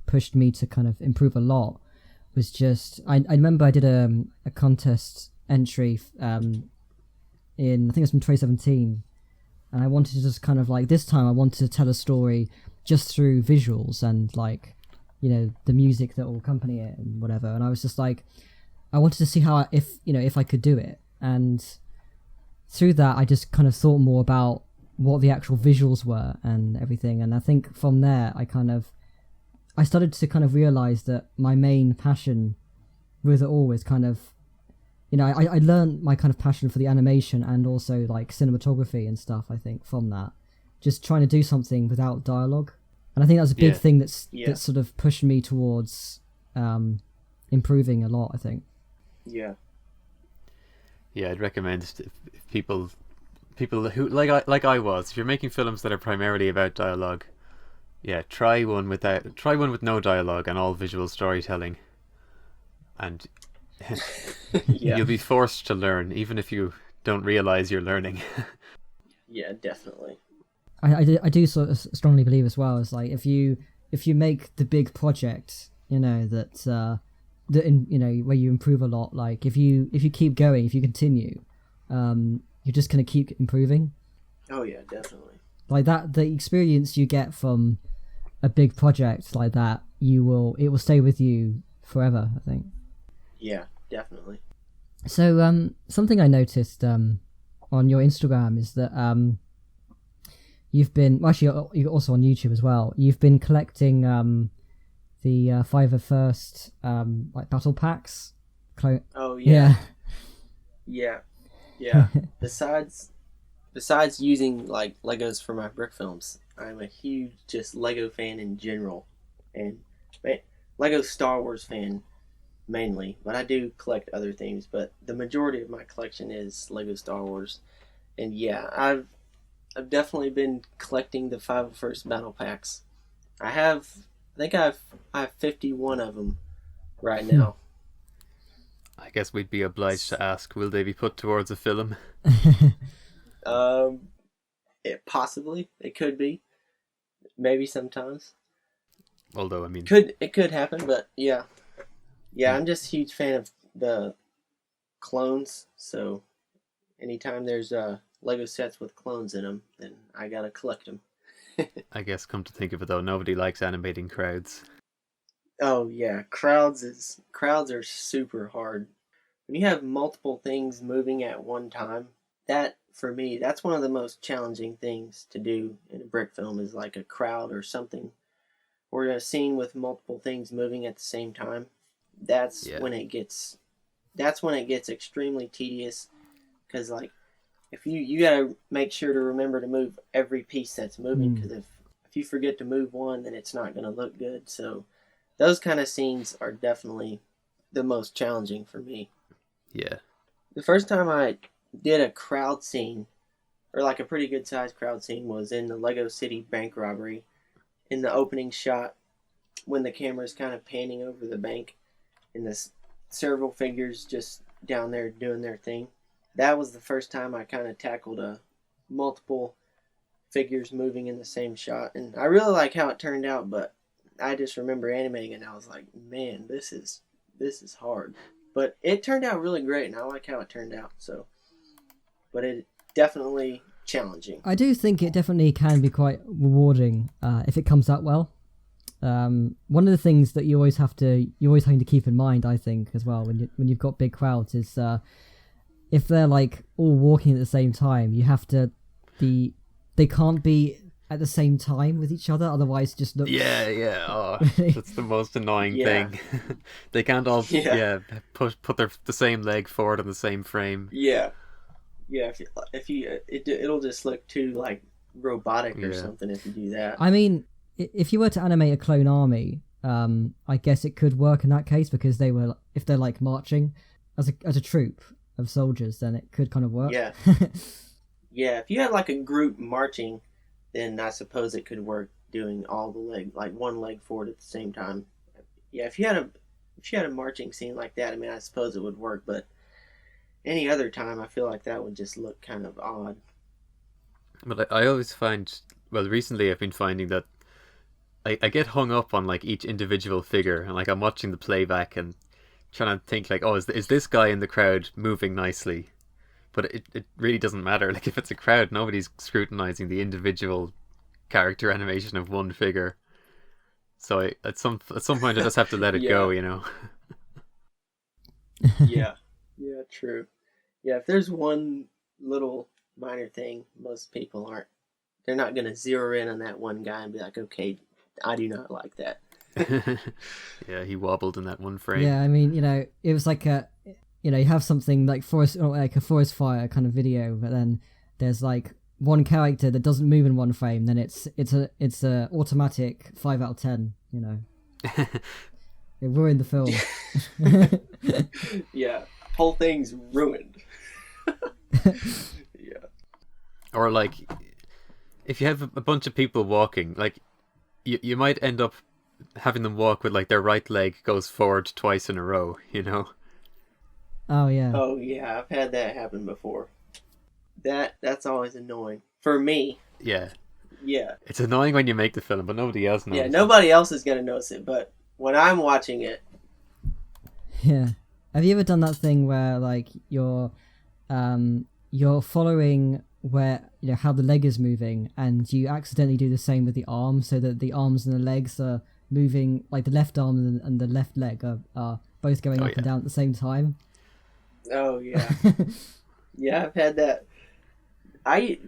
[SPEAKER 1] pushed me to kind of improve a lot was just I remember I did a contest entry in, I think it was from 2017, and I wanted to just kind of like, this time I wanted to tell a story just through visuals and like the music that will accompany it and whatever. And I was just like, I wanted to see how if I could do it. And through that, I just kind of thought more about what the actual visuals were and everything. And I think from there, I started to kind of realize that my main passion with it all is kind of, I learned my kind of passion for the animation and also like cinematography and stuff, I think, from that. Just trying to do something without dialogue. And I think that's a big thing that sort of pushed me towards improving a lot, I think.
[SPEAKER 3] Yeah.
[SPEAKER 2] Yeah, I'd recommend if people who like I was, if you're making films that are primarily about dialogue, try one with no dialogue and all visual storytelling, and you'll be forced to learn, even if you don't realize you're learning.
[SPEAKER 3] Yeah, definitely.
[SPEAKER 1] I do sort of strongly believe as well, is like if you make the big project, that where you improve a lot, like if you keep going, if you continue, you're just going to keep improving.
[SPEAKER 3] Oh yeah, definitely.
[SPEAKER 1] Like that, the experience you get from a big project like that, it will stay with you forever, I think.
[SPEAKER 3] Yeah, definitely.
[SPEAKER 1] So something I noticed on your Instagram is that you've been, actually you're also on YouTube as well, you've been collecting the Fiverr First like battle packs.
[SPEAKER 3] Oh yeah. Yeah. Besides using like Legos for my brick films, I'm a huge just Lego fan in general, and Lego Star Wars fan mainly, but I do collect other things, but the majority of my collection is Lego Star Wars. And yeah, I've definitely been collecting the 501st battle packs. I think I have 51 of them right now.
[SPEAKER 2] I guess we'd be obliged to ask, will they be put towards a film?
[SPEAKER 3] Possibly. It could be. Maybe sometimes.
[SPEAKER 2] Although, I mean...
[SPEAKER 3] It could happen, but yeah. Yeah, I'm just a huge fan of the clones, so anytime there's Lego sets with clones in them, then I gotta collect them.
[SPEAKER 2] I guess, come to think of it though, nobody likes animating crowds.
[SPEAKER 3] Oh yeah, crowds are super hard. When you have multiple things moving at one time, that for me, that's one of the most challenging things to do in a brick film, is like a crowd or something, or a scene with multiple things moving at the same time. that's
[SPEAKER 2] Yeah.
[SPEAKER 3] when it gets extremely tedious, because like if you gotta make sure to remember to move every piece that's moving, because if you forget to move one, then it's not gonna look good. So those kind of scenes are definitely the most challenging for me.
[SPEAKER 2] Yeah.
[SPEAKER 3] The first time I did a crowd scene, or like a pretty good sized crowd scene, was in the Lego City bank robbery. In the opening shot, when the camera is kind of panning over the bank, and there's several figures just down there doing their thing. That was the first time I kind of tackled multiple figures moving in the same shot, and I really like how it turned out. But I just remember animating it, and I was like, man, this is hard. But it turned out really great, and I like how it turned out. So, but it definitely challenging.
[SPEAKER 1] I do think it definitely can be quite rewarding if it comes out well. One of the things that you always have to keep in mind, I think, as well, when you've got big crowds, is if they're like all walking at the same time, you have to they can't be at the same time with each other, otherwise it just looks
[SPEAKER 2] Oh, that's the most annoying thing. They can't all put the same leg forward on the same frame.
[SPEAKER 3] It'll just look too like robotic or something if you do that.
[SPEAKER 1] I mean, if you were to animate a clone army, I guess it could work in that case, because if they're like marching as a troop of soldiers, then it could kind of work.
[SPEAKER 3] If you had like a group marching, then I suppose it could work doing all the one leg forward at the same time. Yeah, if you had a marching scene like that, I mean, I suppose it would work, but any other time, I feel like that would just look kind of odd.
[SPEAKER 2] But I always find, well, recently I've been finding that I get hung up on like each individual figure, and like I'm watching the playback and trying to think like, oh, is this guy in the crowd moving nicely? But it really doesn't matter. Like if it's a crowd, nobody's scrutinizing the individual character animation of one figure. So at some point I just have to let it go, you know.
[SPEAKER 3] Yeah, true. Yeah, if there's one little minor thing, most people they're not going to zero in on that one guy and be like, okay, I do not like that.
[SPEAKER 2] Yeah, he wobbled in that one frame.
[SPEAKER 1] Yeah, I mean, it was like you have something like a forest fire kind of video, but then there's like one character that doesn't move in one frame, then it's a automatic 5 out of 10, It ruined the film.
[SPEAKER 3] Yeah, whole thing's ruined. Yeah.
[SPEAKER 2] Or like, if you have a bunch of people walking, like you might end up having them walk with like their right leg goes forward twice in a row,
[SPEAKER 1] Oh yeah.
[SPEAKER 3] Oh yeah, I've had that happen before. That's always annoying for me.
[SPEAKER 2] Yeah.
[SPEAKER 3] Yeah.
[SPEAKER 2] It's annoying when you make the film, but nobody else knows.
[SPEAKER 3] Yeah, nobody else is gonna notice it, but when I'm watching it.
[SPEAKER 1] Yeah. Have you ever done that thing where like you're following where how the leg is moving, and you accidentally do the same with the arms, so that the arms and the legs are moving, like the left arm and the left leg are both going up and down at the same time?
[SPEAKER 3] Oh yeah. Yeah, I've had that. I've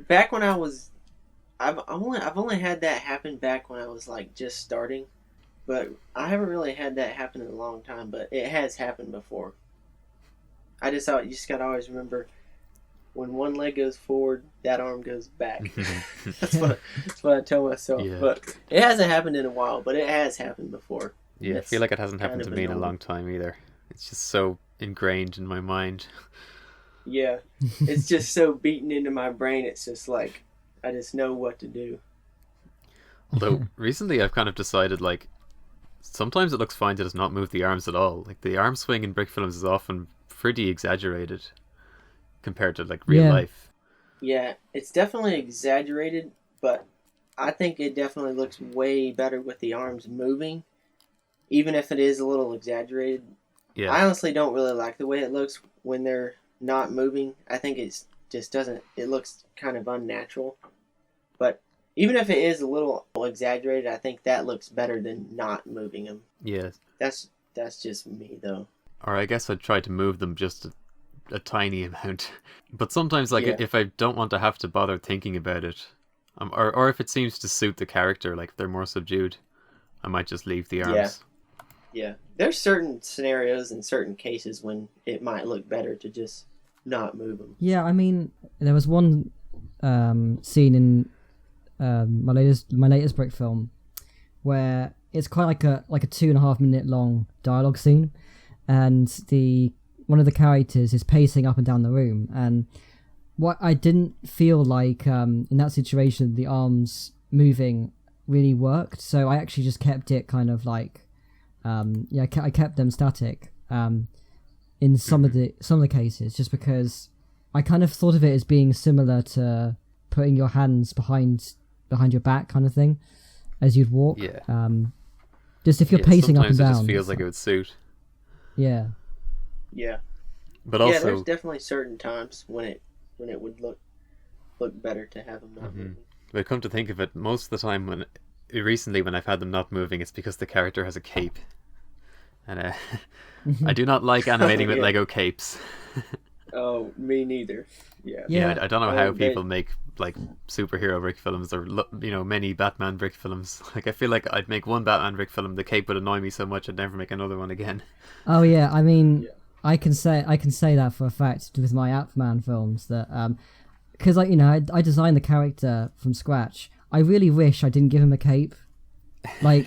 [SPEAKER 3] only had that happen back when I was like just starting, but I haven't really had that happen in a long time. But it has happened before. I just thought you just gotta always remember, when one leg goes forward, that arm goes back. That's what I tell myself. Yeah. But it hasn't happened in a while, but it has happened before.
[SPEAKER 2] Yeah, I feel like it hasn't happened to me in a long time either. It's just so ingrained in my mind.
[SPEAKER 3] Yeah, it's just so beaten into my brain. It's just like, I just know what to do.
[SPEAKER 2] Although recently I've kind of decided, like, sometimes it looks fine to just not move the arms at all. Like the arm swing in Brickfilms is often pretty exaggerated compared to like real life.
[SPEAKER 3] Yeah, it's definitely exaggerated, but I think it definitely looks way better with the arms moving, even if it is a little exaggerated. Yeah. I honestly don't really like the way it looks when they're not moving. I think it looks kind of unnatural. But even if it is a little exaggerated, I think that looks better than not moving them.
[SPEAKER 2] Yeah.
[SPEAKER 3] That's just me though.
[SPEAKER 2] Or I guess I'd try to move them just a tiny amount. But sometimes, like, if I don't want to have to bother thinking about it, or if it seems to suit the character, like if they're more subdued, I might just leave the arms.
[SPEAKER 3] Yeah. there's certain scenarios and certain cases when it might look better to just not move them.
[SPEAKER 1] Yeah, I mean, there was one scene in my latest brick film where it's quite like a 2.5 minute long dialogue scene, and one of the characters is pacing up and down the room, and what I didn't feel like in that situation the arms moving really worked, so I actually just kept it kind of like I kept them static in some of the cases, just because I kind of thought of it as being similar to putting your hands behind your back kind of thing as you'd walk.
[SPEAKER 2] Yeah.
[SPEAKER 1] Just if you're pacing up and down.
[SPEAKER 2] Sometimes it just feels like it would suit.
[SPEAKER 1] Yeah.
[SPEAKER 3] Yeah.
[SPEAKER 2] But also,
[SPEAKER 3] there's definitely certain times when it would look better to have them not moving.
[SPEAKER 2] But come to think of it, most of the time recently when I've had them not moving, it's because the character has a cape. And I do not like animating with Lego capes.
[SPEAKER 3] Oh, me neither. Yeah.
[SPEAKER 2] Yeah, I don't know how people make like superhero brick films or many Batman brick films. Like I feel like I'd make one Batman brick film, the cape would annoy me so much I'd never make another one again.
[SPEAKER 1] Oh yeah, I mean, I can say that for a fact with my Appman films, that because I designed the character from scratch. I really wish I didn't give him a cape. Like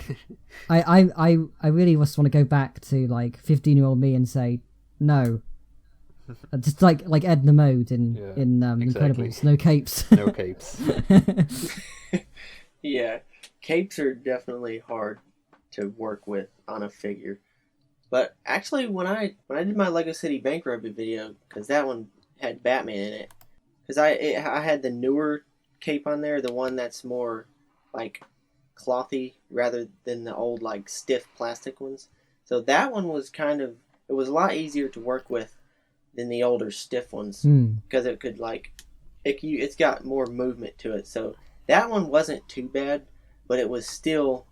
[SPEAKER 1] I really just want to go back to like 15-year-old me and say no. Just like Edna Mode in
[SPEAKER 2] exactly.
[SPEAKER 1] Incredibles, no capes.
[SPEAKER 2] No capes.
[SPEAKER 3] Yeah, capes are definitely hard to work with on a figure. But actually, when I did my Lego City Bank Robbery video, because that one had Batman in it, because I had the newer cape on there, the one that's more like clothy rather than the old like stiff plastic ones. So that one was it was a lot easier to work with than the older stiff ones, because it could it's got more movement to it. So that one wasn't too bad, but it was still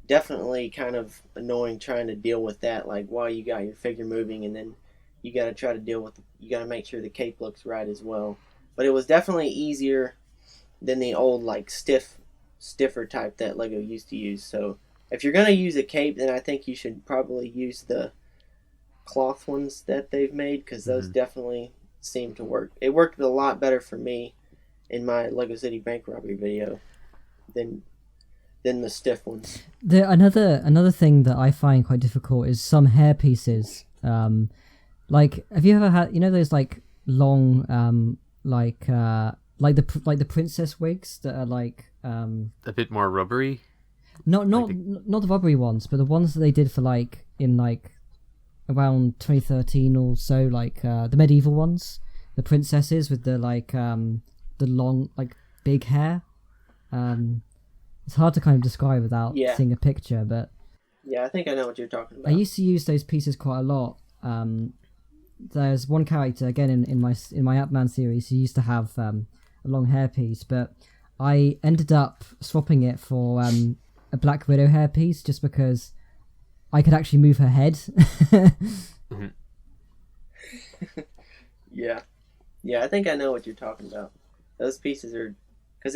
[SPEAKER 3] definitely kind of annoying trying to deal with that, like while you got your figure moving, and then you got to try to you got to make sure the cape looks right as well. But it was definitely easier than the old like stiffer type that Lego used to use. So if you're going to use a cape, then I think you should probably use the cloth ones that they've made, because those definitely seem to work. It worked a lot better for me in my Lego City Bank Robbery video than the stiff ones.
[SPEAKER 1] Another thing that I find quite difficult is some hair pieces. Like, have you ever had those like long like the princess wigs that are like
[SPEAKER 2] a bit more rubbery?
[SPEAKER 1] Not the rubbery ones, but the ones that they did for like in like around 2013 or so, like the medieval ones, the princesses with the like the long like big hair. It's hard to kind of describe without seeing a picture, but
[SPEAKER 3] yeah, I think I know what you're talking about.
[SPEAKER 1] I used to use those pieces quite a lot. There's one character again in my Appman series who used to have a long hairpiece, but I ended up swapping it for a Black Widow hairpiece just because I could actually move her head.
[SPEAKER 3] Yeah, I think I know what you're talking about. Those pieces are, because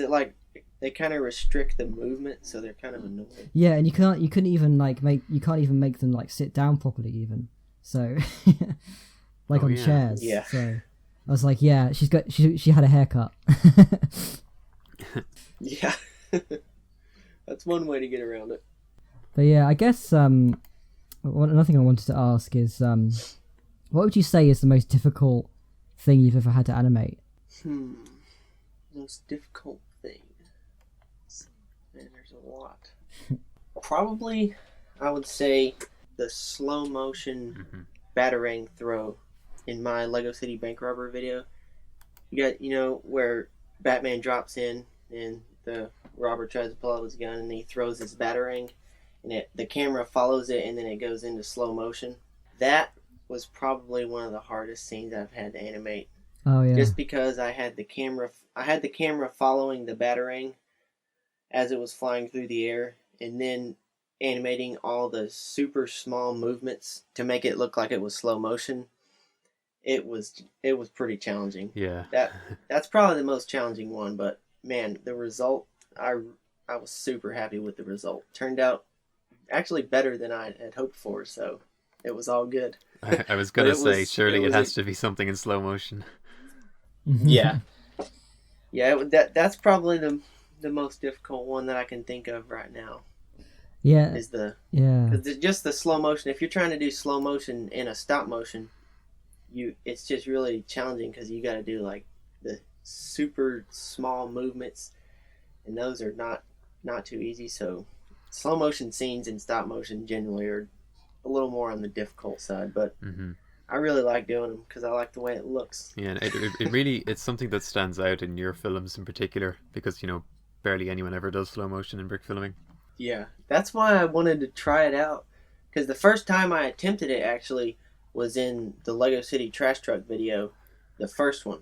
[SPEAKER 3] they kind of restrict the movement, so they're kind of annoying.
[SPEAKER 1] Yeah, and you can't even make them like sit down properly even. So like on chairs.
[SPEAKER 3] Yeah.
[SPEAKER 1] So I was like, yeah, she had a haircut.
[SPEAKER 3] Yeah. That's one way to get around it.
[SPEAKER 1] But yeah, I guess another thing I wanted to ask is what would you say is the most difficult thing you've ever had to animate?
[SPEAKER 3] Most difficult thing. Man, there's a lot. Probably, I would say the slow motion batarang throw in my Lego City Bank Robbery video. You got, where Batman drops in and the robber tries to pull out his gun and he throws his batarang, and the camera follows it and then it goes into slow motion. That was probably one of the hardest scenes I've had to animate.
[SPEAKER 1] Oh yeah.
[SPEAKER 3] Just because I had the camera following the batarang as it was flying through the air, and then animating all the super small movements to make it look like it was slow motion. It was pretty challenging.
[SPEAKER 2] Yeah.
[SPEAKER 3] That's probably the most challenging one, but man, the result, I was super happy with the result. Turned out actually better than I had hoped for, so it was all good.
[SPEAKER 2] I was going to say, surely it has
[SPEAKER 3] a,
[SPEAKER 2] to be something in slow motion.
[SPEAKER 3] Yeah. Yeah, that's probably the most difficult one that I can think of right now.
[SPEAKER 1] Yeah.
[SPEAKER 3] Is the
[SPEAKER 1] yeah.
[SPEAKER 3] Because just the slow motion. If you're trying to do slow motion in a stop motion, it's just really challenging because you got to do like the super small movements, and those are not too easy. So slow motion scenes in stop motion generally are a little more on the difficult side, but I really like doing them because I like the way it looks.
[SPEAKER 2] Yeah, and it really, it's something that stands out in your films in particular because, you know, barely anyone ever does slow motion in brick filming.
[SPEAKER 3] Yeah, that's why I wanted to try it out, because the first time I attempted it actually was in the Lego City Trash Truck video, the first one.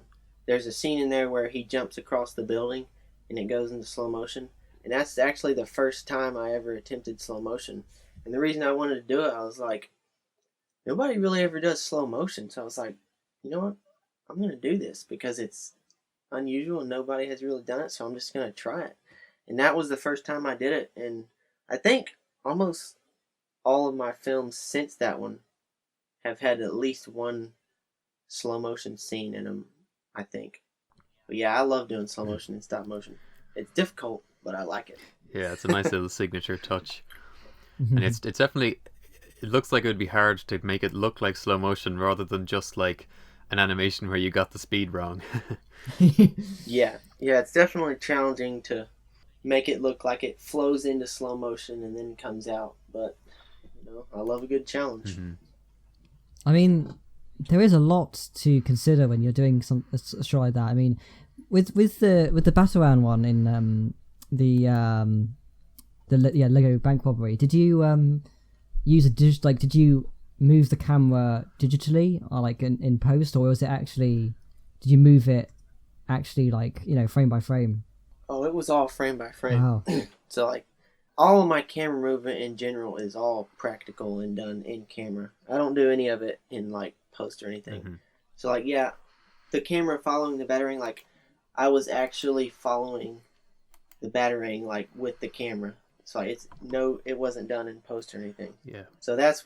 [SPEAKER 3] There's a scene in there where he jumps across the building and it goes into slow motion, and that's actually the first time I ever attempted slow motion. And the reason I wanted to do it, I was like, nobody really ever does slow motion, so I was like, you know what, I'm going to do this because it's unusual and nobody has really done it, so I'm just going to try it. And that was the first time I did it, and I think almost all of my films since that one have had at least one slow motion scene in them, I think. But yeah, I love doing slow motion and stop motion. It's difficult, but I like it.
[SPEAKER 2] Yeah, it's a nice little signature touch. And it's definitely, it looks like it would be hard to make it look like slow motion rather than just like an animation where you got the speed wrong.
[SPEAKER 3] Yeah, it's definitely challenging to make it look like it flows into slow motion and then comes out, but you know, I love a good challenge.
[SPEAKER 1] I mean, there is a lot to consider when you're doing a show like that. I mean, with the Batarang one in Lego Bank Robbery, did you use did you move the camera digitally or like in post, or was it actually, did you move it actually like, you know, frame by frame?
[SPEAKER 3] Oh, it was all frame by frame.
[SPEAKER 1] Wow.
[SPEAKER 3] So like all of my camera movement in general is all practical and done in camera. I don't do any of it in like post or anything. So like, yeah, the camera following the Batarang, like I was actually following the Batarang like with the camera. So it wasn't done in post or anything.
[SPEAKER 2] Yeah.
[SPEAKER 3] So that's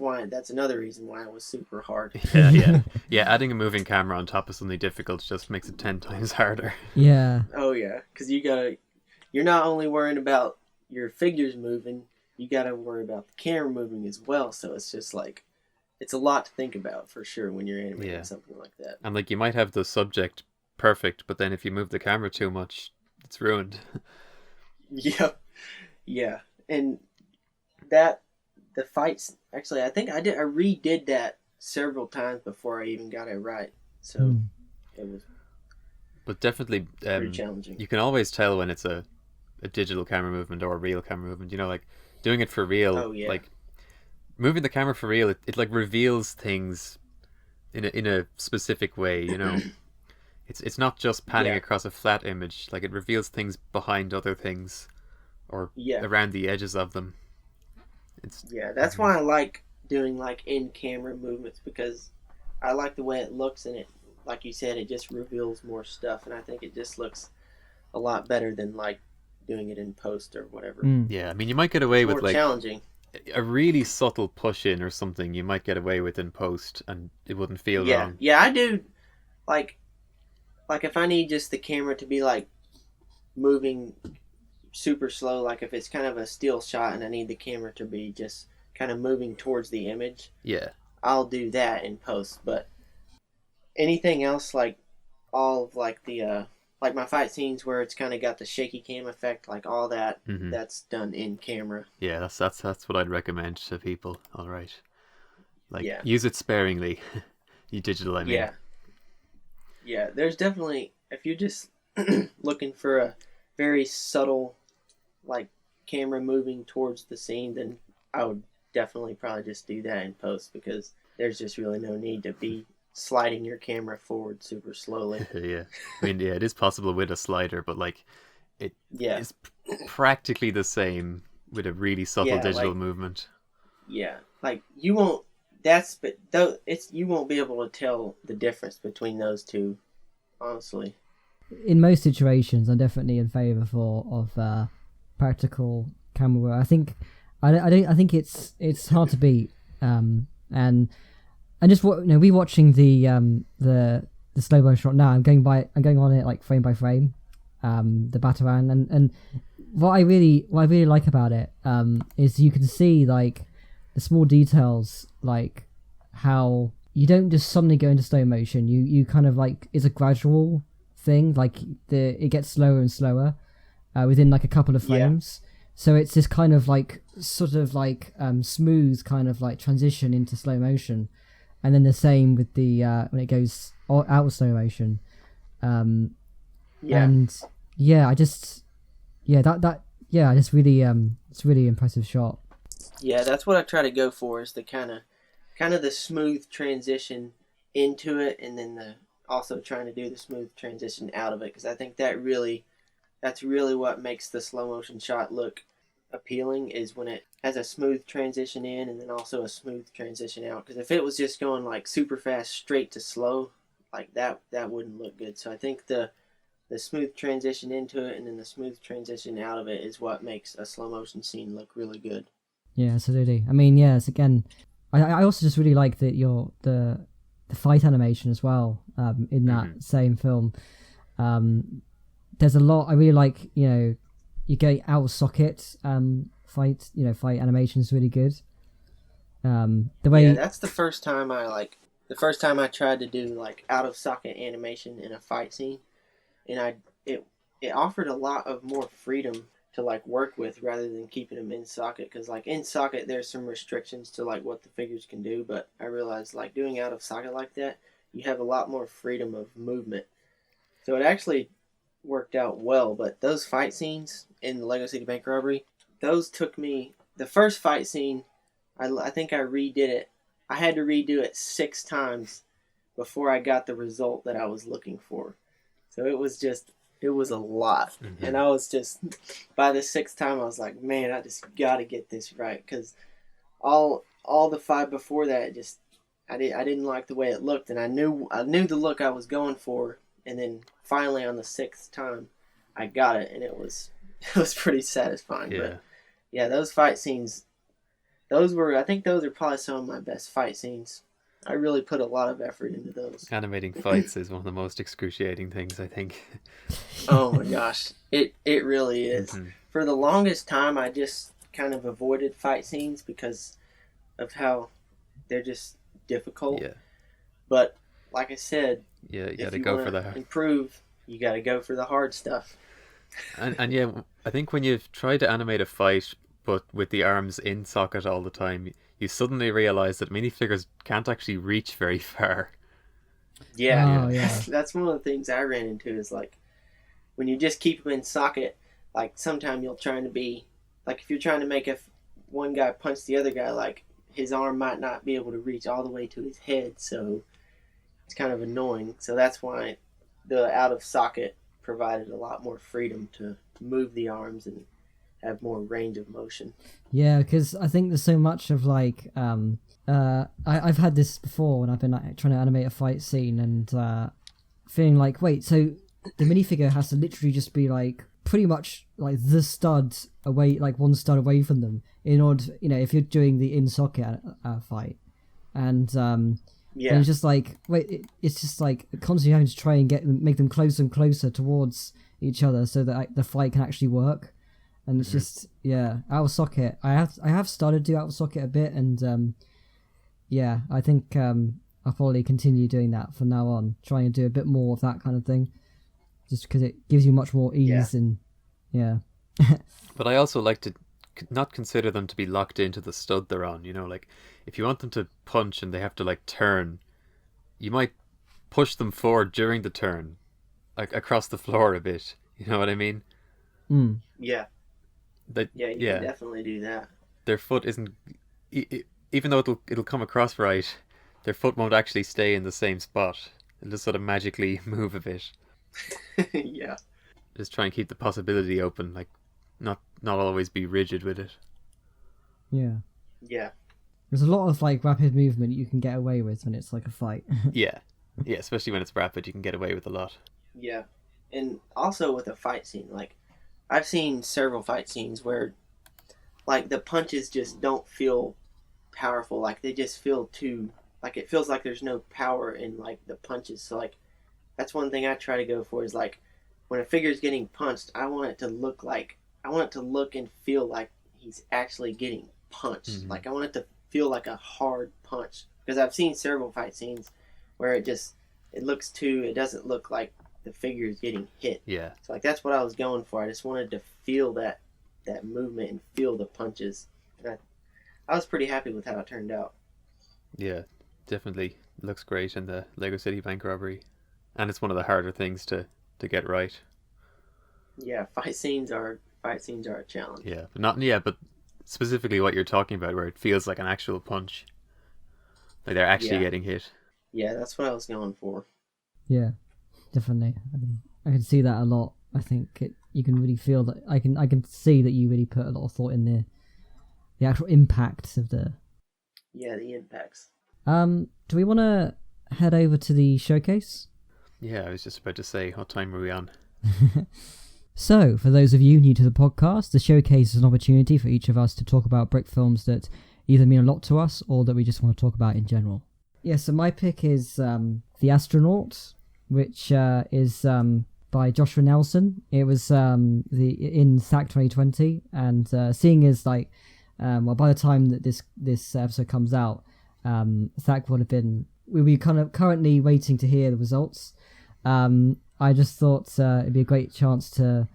[SPEAKER 3] another reason why it was super hard.
[SPEAKER 2] Yeah, adding a moving camera on top of something difficult just makes it 10 times harder.
[SPEAKER 1] Yeah.
[SPEAKER 3] Oh yeah, because you're not only worrying about your figures moving, you gotta worry about the camera moving as well. So it's just like, it's a lot to think about for sure when you're animating something like that.
[SPEAKER 2] And like you might have the subject perfect, but then if you move the camera too much, it's ruined.
[SPEAKER 3] Yep. Yeah. And the fights, actually, I think I redid that several times before I even got it right. So it was
[SPEAKER 2] but definitely
[SPEAKER 3] pretty challenging.
[SPEAKER 2] You can always tell when it's a digital camera movement or a real camera movement. You know, like doing it for real, like moving the camera for real, it like reveals things in a specific way, you know. It's not just panning across a flat image, like it reveals things behind other things or around the edges of them.
[SPEAKER 3] That's why I like doing like in-camera movements, because I like the way it looks, and it, like you said, it just reveals more stuff, and I think it just looks a lot better than like doing it in post or whatever.
[SPEAKER 2] Yeah, I mean, you might get away with like
[SPEAKER 3] challenging.
[SPEAKER 2] A really subtle push in or something you might get away with in post and it wouldn't feel wrong.
[SPEAKER 3] Yeah, I do like if I need just the camera to be like moving super slow, like if it's kind of a still shot and I need the camera to be just kind of moving towards the image, I'll do that in post. But anything else, like all of like the like my fight scenes where it's kind of got the shaky cam effect, like all that, that's done in camera.
[SPEAKER 2] Yeah, that's what I'd recommend to people. All right, like use it sparingly. You digital, I mean.
[SPEAKER 3] Yeah, there's definitely, if you're just looking for a very subtle, like camera moving towards the scene, then I would definitely probably just do that in post, because there's just really no need to be sliding your camera forward super slowly.
[SPEAKER 2] Yeah, I mean, it is possible with a slider, but like it is practically the same with a really subtle digital movement. Yeah,
[SPEAKER 3] like you won't. You won't be able to tell the difference between those two, honestly.
[SPEAKER 1] In most situations, I'm definitely in favour of practical camera work. I think I think it's hard to beat. And just rewatching the slow motion shot now. I'm going on it like frame by frame. The Batarang and what I really like about it is you can see like the small details, like how you don't just suddenly go into slow motion. You kind of like, it's a gradual thing. Like it gets slower and slower within like a couple of frames. Yeah. So it's this kind of like sort of like smooth kind of like transition into slow motion, and then the same with the when it goes out of slow motion. And I just really it's really impressive shot.
[SPEAKER 3] Yeah, that's what I try to go for, is the kind of the smooth transition into it, and then also trying to do the smooth transition out of it, because I think that's really what makes the slow motion shot look appealing, is when it has a smooth transition in and then also a smooth transition out. Because if it was just going like super fast straight to slow, like that wouldn't look good. So I think the smooth transition into it and then the smooth transition out of it is what makes a slow motion scene look really good.
[SPEAKER 1] Yeah, absolutely. I mean, yes, again, I also just really like that the fight animation as well in that same film. There's a lot I really like. You get out of socket fight animation is really good. The way
[SPEAKER 3] that's the first time I tried to do like out of socket animation in a fight scene, and it offered a lot of more freedom to like work with rather than keeping them in socket, because like in socket there's some restrictions to like what the figures can do, but I realized like doing out of socket like that, you have a lot more freedom of movement, so it actually worked out well. But those fight scenes in the Lego City Bank Robbery, those took me, the first fight scene, I think I redid it. I had to redo it 6 times before I got the result that I was looking for. So it was a lot. Mm-hmm. And I was just, by the 6th time, I was like, man, I just got to get this right. Because all the 5 before that, I didn't like the way it looked. And I knew the look I was going for. And then finally on the 6th time, I got it. And it was pretty satisfying. Yeah. But yeah, those fight scenes, I think those are probably some of my best fight scenes. I really put a lot of effort into those.
[SPEAKER 2] Animating fights is one of the most excruciating things, I think.
[SPEAKER 3] Oh my gosh. It really is. Mm-hmm. For the longest time, I just kind of avoided fight scenes because of how they're just difficult. Yeah. But like I said,
[SPEAKER 2] yeah, you gotta go for the
[SPEAKER 3] improve, you gotta go for the hard stuff.
[SPEAKER 2] And yeah, I think when you've tried to animate a fight but with the arms in socket all the time, you suddenly realize that minifigures can't actually reach very far.
[SPEAKER 3] Yeah, That's one of the things I ran into, is like when you just keep them in socket, like sometimes you'll try to be like, if you're trying to make one guy punch the other guy, like his arm might not be able to reach all the way to his head, so it's kind of annoying. So that's why the out of socket provided a lot more freedom to move the arms and have more range of motion.
[SPEAKER 1] Yeah, because I think there's so much of like I've had this before when I've been like trying to animate a fight scene and feeling like, wait, so the minifigure has to literally just be like pretty much like the stud away, like one stud away from them, in order to, if you're doing the in socket fight, and and it's just like, wait, it's just like constantly having to try and make them closer and closer towards each other so that like, the fight can actually work. And it's just, out of socket. I have started to do out of socket a bit, and I think I'll probably continue doing that from now on, trying to do a bit more of that kind of thing, just because it gives you much more ease and
[SPEAKER 2] But I also like to not consider them to be locked into the stud they're on. Like if you want them to punch and they have to like turn, you might push them forward during the turn, like across the floor a bit. You know what I mean?
[SPEAKER 1] Mm.
[SPEAKER 3] Yeah. You can definitely do that.
[SPEAKER 2] Their foot isn't, even though it'll come across right, their foot won't actually stay in the same spot. It'll just sort of magically move a bit.
[SPEAKER 3] Yeah.
[SPEAKER 2] Just try and keep the possibility open, like not always be rigid with it.
[SPEAKER 1] Yeah.
[SPEAKER 3] Yeah.
[SPEAKER 1] There's a lot of like rapid movement you can get away with when it's like a fight.
[SPEAKER 2] Yeah, especially when it's rapid, you can get away with a lot.
[SPEAKER 3] Yeah, and also with a fight scene, like I've seen several fight scenes where like the punches just don't feel powerful. Like they just feel too, like it feels like there's no power in like the punches. So like that's one thing I try to go for is like when a figure's getting punched, I want it to look and feel like he's actually getting punched.
[SPEAKER 2] Mm-hmm.
[SPEAKER 3] Like I want it to feel like a hard punch, because I've seen several fight scenes where it doesn't look like the figure is getting hit.
[SPEAKER 2] Yeah.
[SPEAKER 3] So like that's what I was going for. I just wanted to feel that movement and feel the punches. And I was pretty happy with how it turned out.
[SPEAKER 2] Yeah, definitely looks great in the Lego City Bank robbery, and it's one of the harder things to get right.
[SPEAKER 3] Yeah, fight scenes are a challenge.
[SPEAKER 2] Yeah, but specifically what you're talking about, where it feels like an actual punch, like they're actually getting hit.
[SPEAKER 3] Yeah, that's what I was going for.
[SPEAKER 1] Yeah, definitely. I mean, I can see that a lot. I think you can really feel that. I can see that you really put a lot of thought in the actual impact of the.
[SPEAKER 3] Yeah, the impacts.
[SPEAKER 1] Do we want to head over to the showcase?
[SPEAKER 2] Yeah, I was just about to say, what time are we on?
[SPEAKER 1] So, for those of you new to the podcast, the showcase is an opportunity for each of us to talk about brick films that either mean a lot to us or that we just want to talk about in general. Yeah, so my pick is The Astronaut, which is by Joshua Nelson. It was in SAC 2020, and seeing as by the time that this episode comes out, SAC would have been. We'll be kind of currently waiting to hear the results. I just thought it'd be a great chance to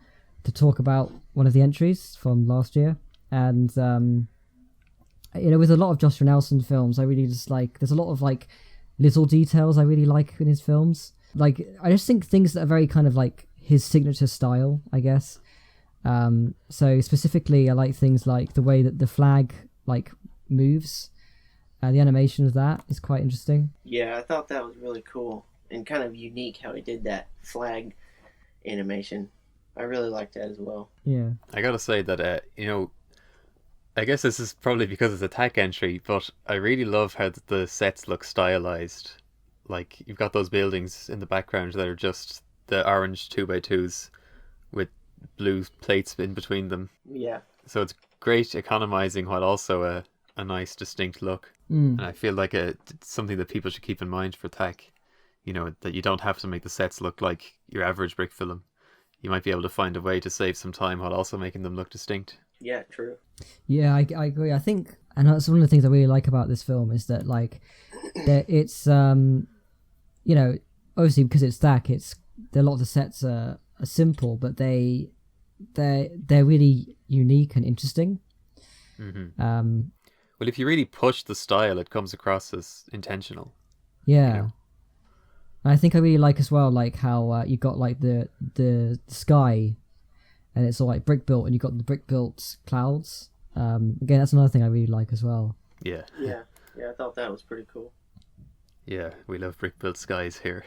[SPEAKER 1] talk about one of the entries from last year, and with a lot of Joshua Nelson films, I really just like. There's a lot of like little details I really like in his films. Like I just think things that are very kind of like his signature style, I guess. So specifically, I like things like the way that the flag like moves. The animation of that is quite interesting.
[SPEAKER 3] Yeah, I thought that was really cool and kind of unique how he did that flag animation. I really liked that as well.
[SPEAKER 1] Yeah.
[SPEAKER 2] I gotta say that, I guess this is probably because it's a tech entry, but I really love how the sets look stylized. Like, you've got those buildings in the background that are just the orange 2x2s with blue plates in between them.
[SPEAKER 3] Yeah.
[SPEAKER 2] So it's great economizing while also a nice distinct look. And I feel like it's something that people should keep in mind for tech. That you don't have to make the sets look like your average brick film. You might be able to find a way to save some time while also making them look distinct.
[SPEAKER 3] Yeah, true.
[SPEAKER 1] Yeah, I agree. I think, and that's one of the things I really like about this film is that like, that it's obviously because it's SAC, a lot of the sets are simple, but they're really unique and interesting.
[SPEAKER 2] Mm-hmm. Well, if you really push the style, it comes across as intentional.
[SPEAKER 1] Yeah. And I think I really like as well, like how you got like the sky, and it's all like brick built, and you got the brick built clouds. Again, that's another thing I really like as well.
[SPEAKER 2] Yeah.
[SPEAKER 3] Yeah. I thought that was pretty cool.
[SPEAKER 2] Yeah, we love brick built skies here.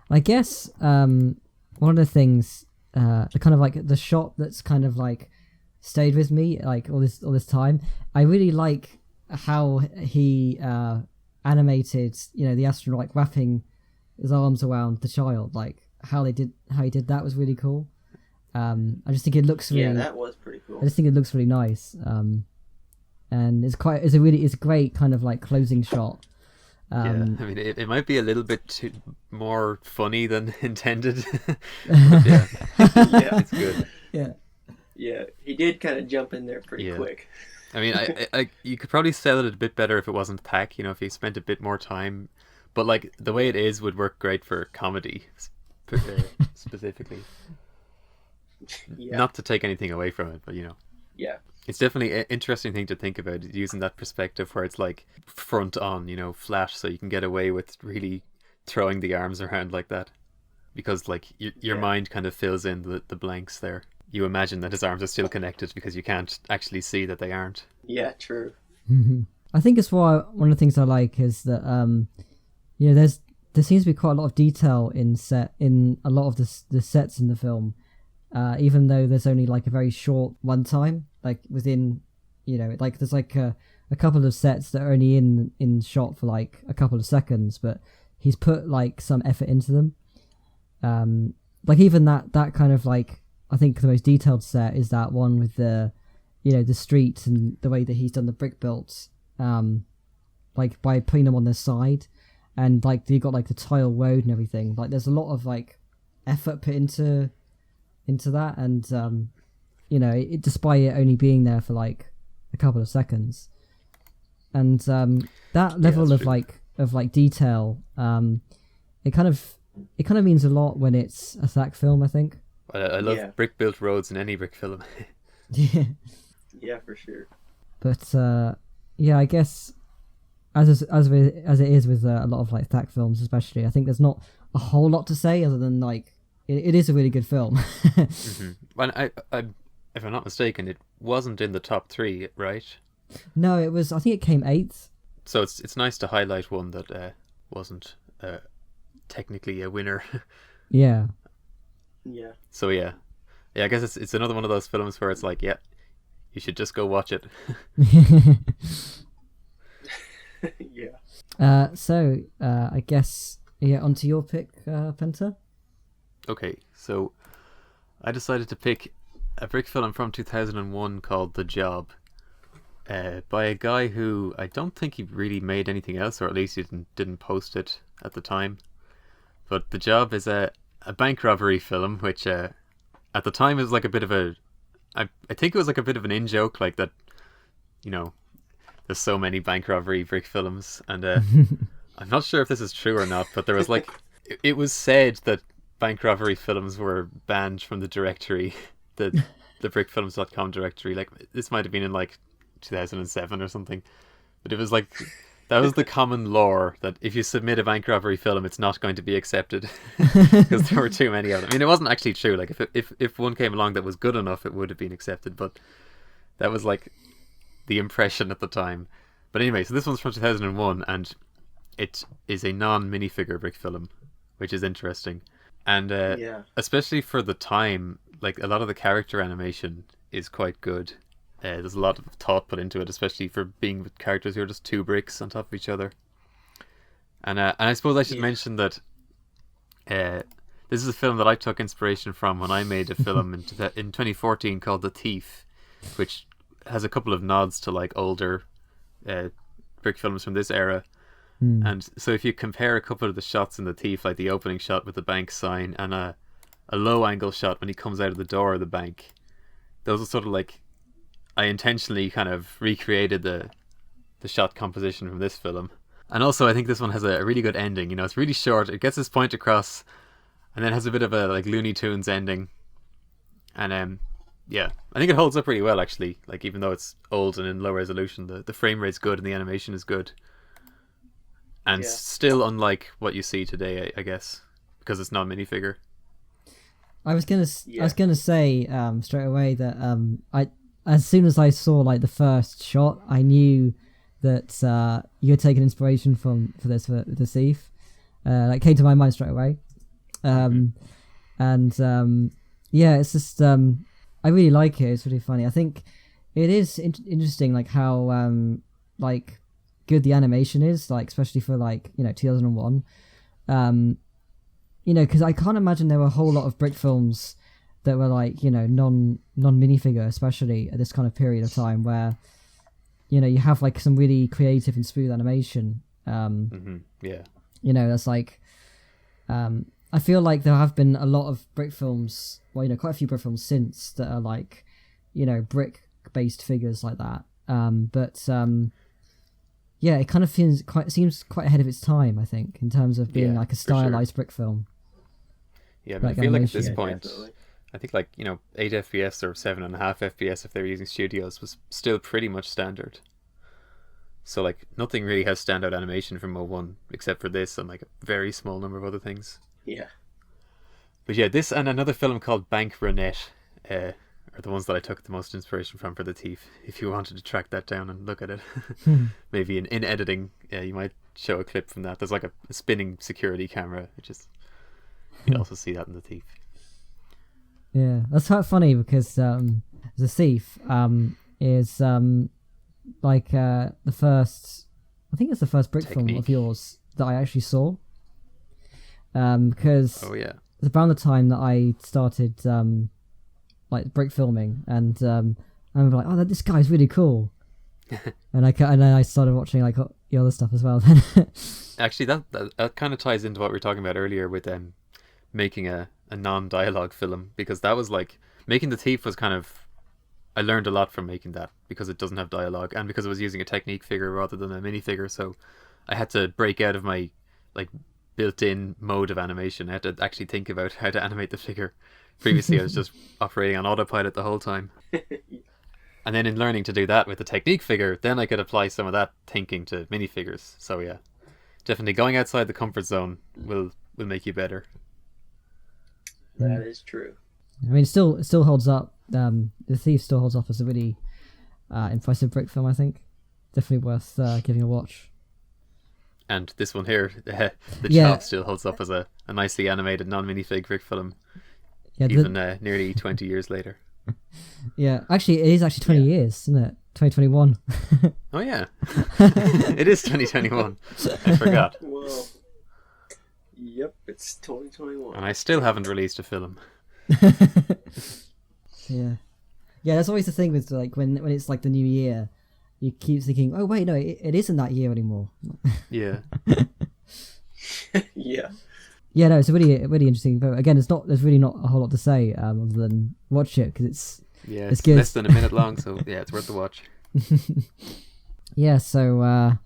[SPEAKER 1] I guess one of the things, the kind of like the shot that's kind of like stayed with me like all this time. I really like how he animated, the astronaut like wrapping his arms around the child, like how he did that was really cool. I just think it looks really.
[SPEAKER 3] Yeah, that was pretty cool.
[SPEAKER 1] I just think it looks really nice. And it's a great kind of like closing shot.
[SPEAKER 2] Yeah, I mean, it might be a little bit more funny than intended.
[SPEAKER 3] Yeah,
[SPEAKER 2] it's good.
[SPEAKER 3] Yeah, he did kind of jump in there pretty quick.
[SPEAKER 2] I mean, I you could probably sell it a bit better if it wasn't tech, if you spent a bit more time. But like the way it is would work great for comedy, specifically.
[SPEAKER 3] Yeah.
[SPEAKER 2] Not to take anything away from it, but
[SPEAKER 3] Yeah.
[SPEAKER 2] It's definitely an interesting thing to think about, using that perspective where it's like front on, flat, so you can get away with really throwing the arms around like that. Because like your mind kind of fills in the blanks there. You imagine that his arms are still connected because you can't actually see that they aren't.
[SPEAKER 3] Yeah, true.
[SPEAKER 1] I think it's why one of the things I like is that there seems to be quite a lot of detail in a lot of the sets in the film, even though there's only like a very short runtime. Like within, like there's like a couple of sets that are only in shot for like a couple of seconds, but he's put like some effort into them. Like even that kind of like I think the most detailed set is that one with the, the streets and the way that he's done the brick built, like by putting them on their side, and like you've got like the tile road and everything. Like there's a lot of like effort put into that, and despite it only being there for like a couple of seconds, and that level of true. Detail, it kind of means a lot when it's a Thack film, I think.
[SPEAKER 2] I love brick built roads in any brick film.
[SPEAKER 3] Yeah, for sure.
[SPEAKER 1] But I guess as it is with a lot of like Thack films, especially, I think there's not a whole lot to say other than like it is a really good film.
[SPEAKER 2] Mm-hmm. Well, I if I'm not mistaken, it wasn't in the top 3, right?
[SPEAKER 1] No, it was. I think it came 8th.
[SPEAKER 2] So it's nice to highlight one that wasn't technically a winner.
[SPEAKER 1] Yeah.
[SPEAKER 3] Yeah.
[SPEAKER 2] So yeah, I guess it's another one of those films where it's like, yeah, you should just go watch it.
[SPEAKER 3] Yeah.
[SPEAKER 1] So I guess onto your pick, Penta.
[SPEAKER 2] Okay, so I decided to pick a brick film from 2001 called The Job, by a guy who I don't think he really made anything else, or at least he didn't post it at the time. But The Job is a bank robbery film, which at the time was like a bit of a, I think it was like a bit of an in-joke, like that, there's so many bank robbery brick films, and I'm not sure if this is true or not, but there was like, it was said that bank robbery films were banned from the directory, the brickfilms.com directory. Like, this might have been in like 2007 or something, but it was like, that was the common lore, that if you submit a bank robbery film, it's not going to be accepted because there were too many of them. I mean, it wasn't actually true. Like, if one came along that was good enough, it would have been accepted, but that was like the impression at the time. But anyway, so this one's from 2001, and it is a non-minifigure brick film, which is interesting. And especially for the time, like, a lot of the character animation is quite good. There's a lot of thought put into it, especially for being with characters who are just 2 bricks on top of each other. And I suppose I should mention that this is a film that I took inspiration from when I made a film in 2014 called The Thief, which has a couple of nods to like older brick films from this era. And so if you compare a couple of the shots in The Thief, like the opening shot with the bank sign and a low angle shot when he comes out of the door of the bank, those are sort of like, I intentionally kind of recreated the shot composition from this film. And also I think this one has a really good ending. It's really short, it gets its point across, and then has a bit of a like Looney Tunes ending. And I think it holds up pretty well, actually. Like, even though it's old and in low resolution, the frame rate's good and the animation is good. And still unlike what you see today, I guess, because it's not a minifigure.
[SPEAKER 1] I was gonna say straight away that as soon as I saw like the first shot, I knew that you had taken inspiration for the Thief. Like, came to my mind straight away. It's just I really like it. It's really funny. I think it is interesting, like how like good the animation is, like especially for like 2001. Because I can't imagine there were a whole lot of brick films that were like non minifigure, especially at this kind of period of time where you have like some really creative and smooth animation. That's like I feel like there have been a lot of brick films, quite a few brick films since, that are like brick based figures like that. It kind of seems quite ahead of its time, I think, in terms of being like a stylized brick film.
[SPEAKER 2] Yeah, but I feel like at this point, I think like 8 FPS or 7.5 FPS if they were using studios was still pretty much standard. So like nothing really has standout animation from 01 except for this and like a very small number of other things.
[SPEAKER 3] Yeah.
[SPEAKER 2] But yeah, this and another film called Bank Brunette are the ones that I took the most inspiration from for The Thief. If you wanted to track that down and look at it, maybe in editing, you might show a clip from that. There's like a spinning security camera, which is, you can also see that in The Thief.
[SPEAKER 1] Yeah, that's quite funny because The Thief is like the first, I think it's the first brick film of yours that I actually saw. Because it's around the time that I started like brick filming, and I'm like, oh, this guy's really cool. and then I started watching like the other stuff as well. Then
[SPEAKER 2] Actually, that kind of ties into what we were talking about earlier with making a non-dialogue film, because that was like making The Thief was kind of, I learned a lot from making that because it doesn't have dialogue and because I was using a technique figure rather than a minifigure, so I had to break out of my like built-in mode of animation. I had to actually think about how to animate the figure. Previously I was just operating on autopilot the whole time. And then in learning to do that with the technique figure, then I could apply some of that thinking to minifigures. So yeah, definitely going outside the comfort zone will make you better.
[SPEAKER 3] That is true.
[SPEAKER 1] I mean, it still holds up. The Thief still holds up as a really impressive brick film, I think. Definitely worth giving a watch.
[SPEAKER 2] And this one here, the Chop still holds up as a nicely animated non-minifig brick film, even nearly 20 years later.
[SPEAKER 1] Yeah, actually, it is actually 20 years, isn't it? 2021.
[SPEAKER 2] Oh yeah, it is 2021. I forgot.
[SPEAKER 3] Well, yep, it's 2021.
[SPEAKER 2] And I still haven't released a film.
[SPEAKER 1] Yeah, that's always the thing with like when it's like the new year, you keep thinking, oh wait, no, it isn't that year anymore.
[SPEAKER 2] Yeah.
[SPEAKER 1] Yeah, no, it's a really interesting film. Again, there's really not a whole lot to say other than watch it because it's good.
[SPEAKER 2] Less than a minute long, so yeah, it's worth the watch.
[SPEAKER 1] Yeah, so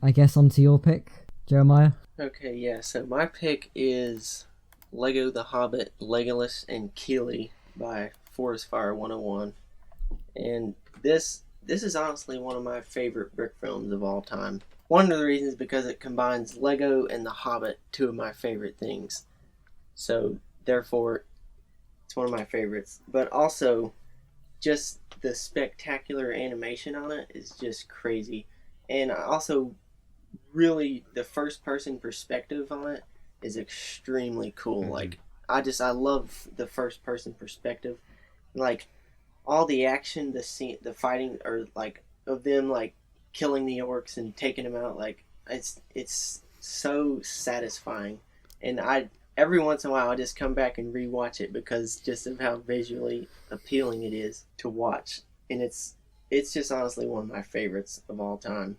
[SPEAKER 1] I guess on to your pick, Jeremiah.
[SPEAKER 3] Okay, yeah, so my pick is Lego the Hobbit, Legolas, and Kili by Forest Fire 101. And this is honestly one of my favorite brick films of all time. One of the reasons because it combines Lego and The Hobbit, two of my favorite things. So, therefore, it's one of my favorites. But also, just the spectacular animation on it is just crazy. And also, really, the first-person perspective on it is extremely cool. Mm-hmm. Like, I love the first-person perspective. Like, all the action, the scene, the fighting, or, like, of them, like, killing the orcs and taking them out, like it's so satisfying. And every once in a while I just come back and rewatch it because just of how visually appealing it is to watch. And it's just honestly one of my favorites of all time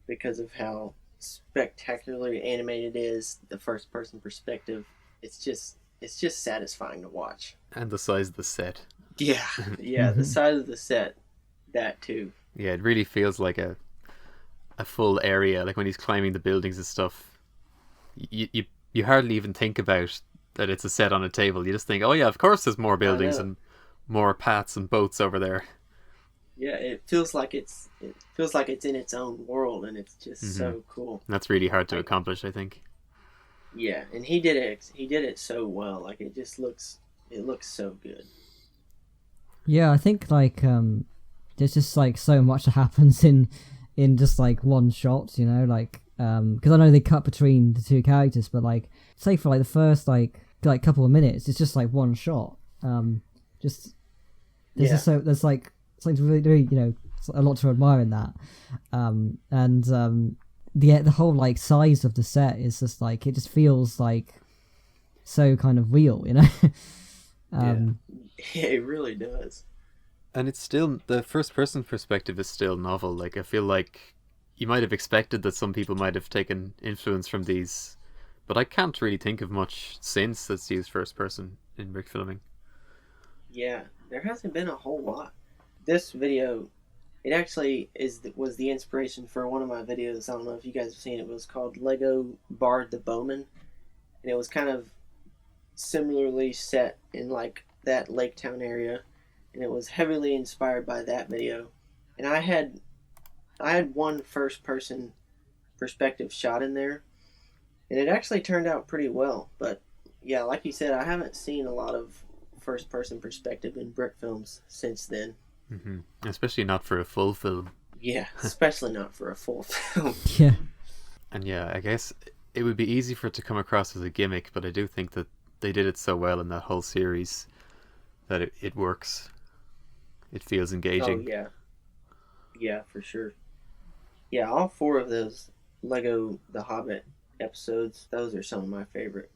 [SPEAKER 3] because of how spectacularly animated it is, the first person perspective. It's just satisfying to watch.
[SPEAKER 2] And the size of the set.
[SPEAKER 3] Yeah, the size of the set, that too.
[SPEAKER 2] Yeah, it really feels like a full area. Like when he's climbing the buildings and stuff, you hardly even think about that it's a set on a table. You just think, oh yeah, of course there's more buildings and more paths and boats over there.
[SPEAKER 3] Yeah, it feels like it's in its own world, and it's just so cool.
[SPEAKER 2] And that's really hard to accomplish, I think.
[SPEAKER 3] Yeah, and he did it so well. Like it looks so good.
[SPEAKER 1] Yeah, I think like there's just like so much that happens in just like one shot, you know, like because I know they cut between the two characters, but like say for like the first like couple of minutes, it's just like one shot. Just there's like something really, really, you know, a lot to admire in that. The whole like size of the set is just like it just feels like so kind of real, you know.
[SPEAKER 3] Yeah, it really does.
[SPEAKER 2] And it's still, the first person perspective is still novel. Like, I feel like you might have expected that some people might have taken influence from these, but I can't really think of much since that's used first person in brick filming.
[SPEAKER 3] Yeah, there hasn't been a whole lot. This video, it actually was the inspiration for one of my videos. I don't know if you guys have seen it. It was called Lego Bard the Bowman, and it was kind of similarly set in like that Lake Town area. And it was heavily inspired by that video. And I had one first person perspective shot in there. And it actually turned out pretty well. But yeah, like you said, I haven't seen a lot of first person perspective in brick films since then.
[SPEAKER 2] Mm-hmm. Especially not for a full film.
[SPEAKER 3] Yeah, especially not for a full film.
[SPEAKER 1] Yeah.
[SPEAKER 2] And yeah, I guess it would be easy for it to come across as a gimmick, but I do think that they did it so well in that whole series that it works. It feels engaging.
[SPEAKER 3] Oh, yeah. Yeah, for sure. Yeah, all four of those Lego The Hobbit episodes, those are some of my favorite.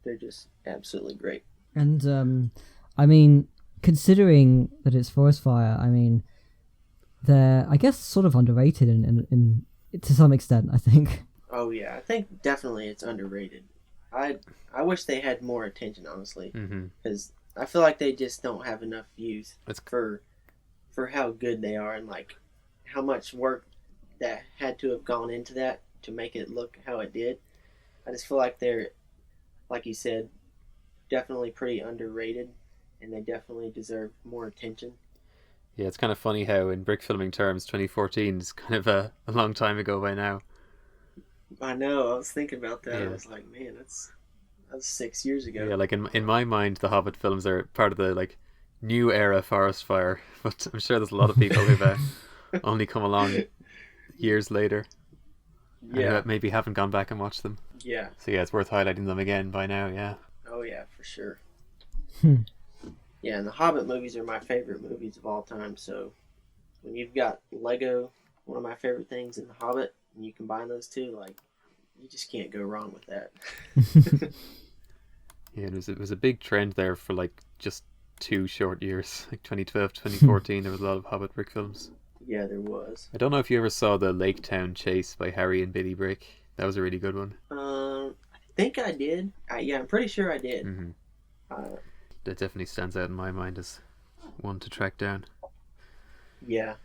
[SPEAKER 3] They're just absolutely great.
[SPEAKER 1] And I mean, considering that it's forest fire, I mean, they're, I guess, sort of underrated in to some extent, I think.
[SPEAKER 3] Oh yeah, I think definitely it's underrated. I wish they had more attention, honestly, because I feel like they just don't have enough views for how good they are and like how much work that had to have gone into that to make it look how it did. I just feel like they're, like you said, definitely pretty underrated, and they definitely deserve more attention.
[SPEAKER 2] Yeah, it's kind of funny how in brick filming terms 2014 is kind of a long time ago by now.
[SPEAKER 3] I know, I was thinking about that.
[SPEAKER 2] Yeah.
[SPEAKER 3] I was like, man, that was 6 years ago.
[SPEAKER 2] Yeah, like in my mind the Hobbit films are part of the like new era forest fire, but I'm sure there's a lot of people who've only come along years later.
[SPEAKER 3] Yeah.
[SPEAKER 2] And maybe haven't gone back and watched them.
[SPEAKER 3] Yeah.
[SPEAKER 2] So yeah, it's worth highlighting them again by now, yeah.
[SPEAKER 3] Oh yeah, for sure. Yeah, and the Hobbit movies are my favorite movies of all time, so when you've got Lego, one of my favorite things, in the Hobbit, and you combine those two, like, you just can't go wrong with that.
[SPEAKER 2] Yeah, it was a big trend there for like just 2 short years, like 2012, 2014. There was a lot of Hobbit brick films.
[SPEAKER 3] Yeah, there was.
[SPEAKER 2] I don't know if you ever saw the Lake Town Chase by Harry and Billy Brick. That was a really good one.
[SPEAKER 3] I think I did. Yeah, I'm pretty sure I did.
[SPEAKER 2] That definitely stands out in my mind as one to track down.
[SPEAKER 3] Yeah. I'm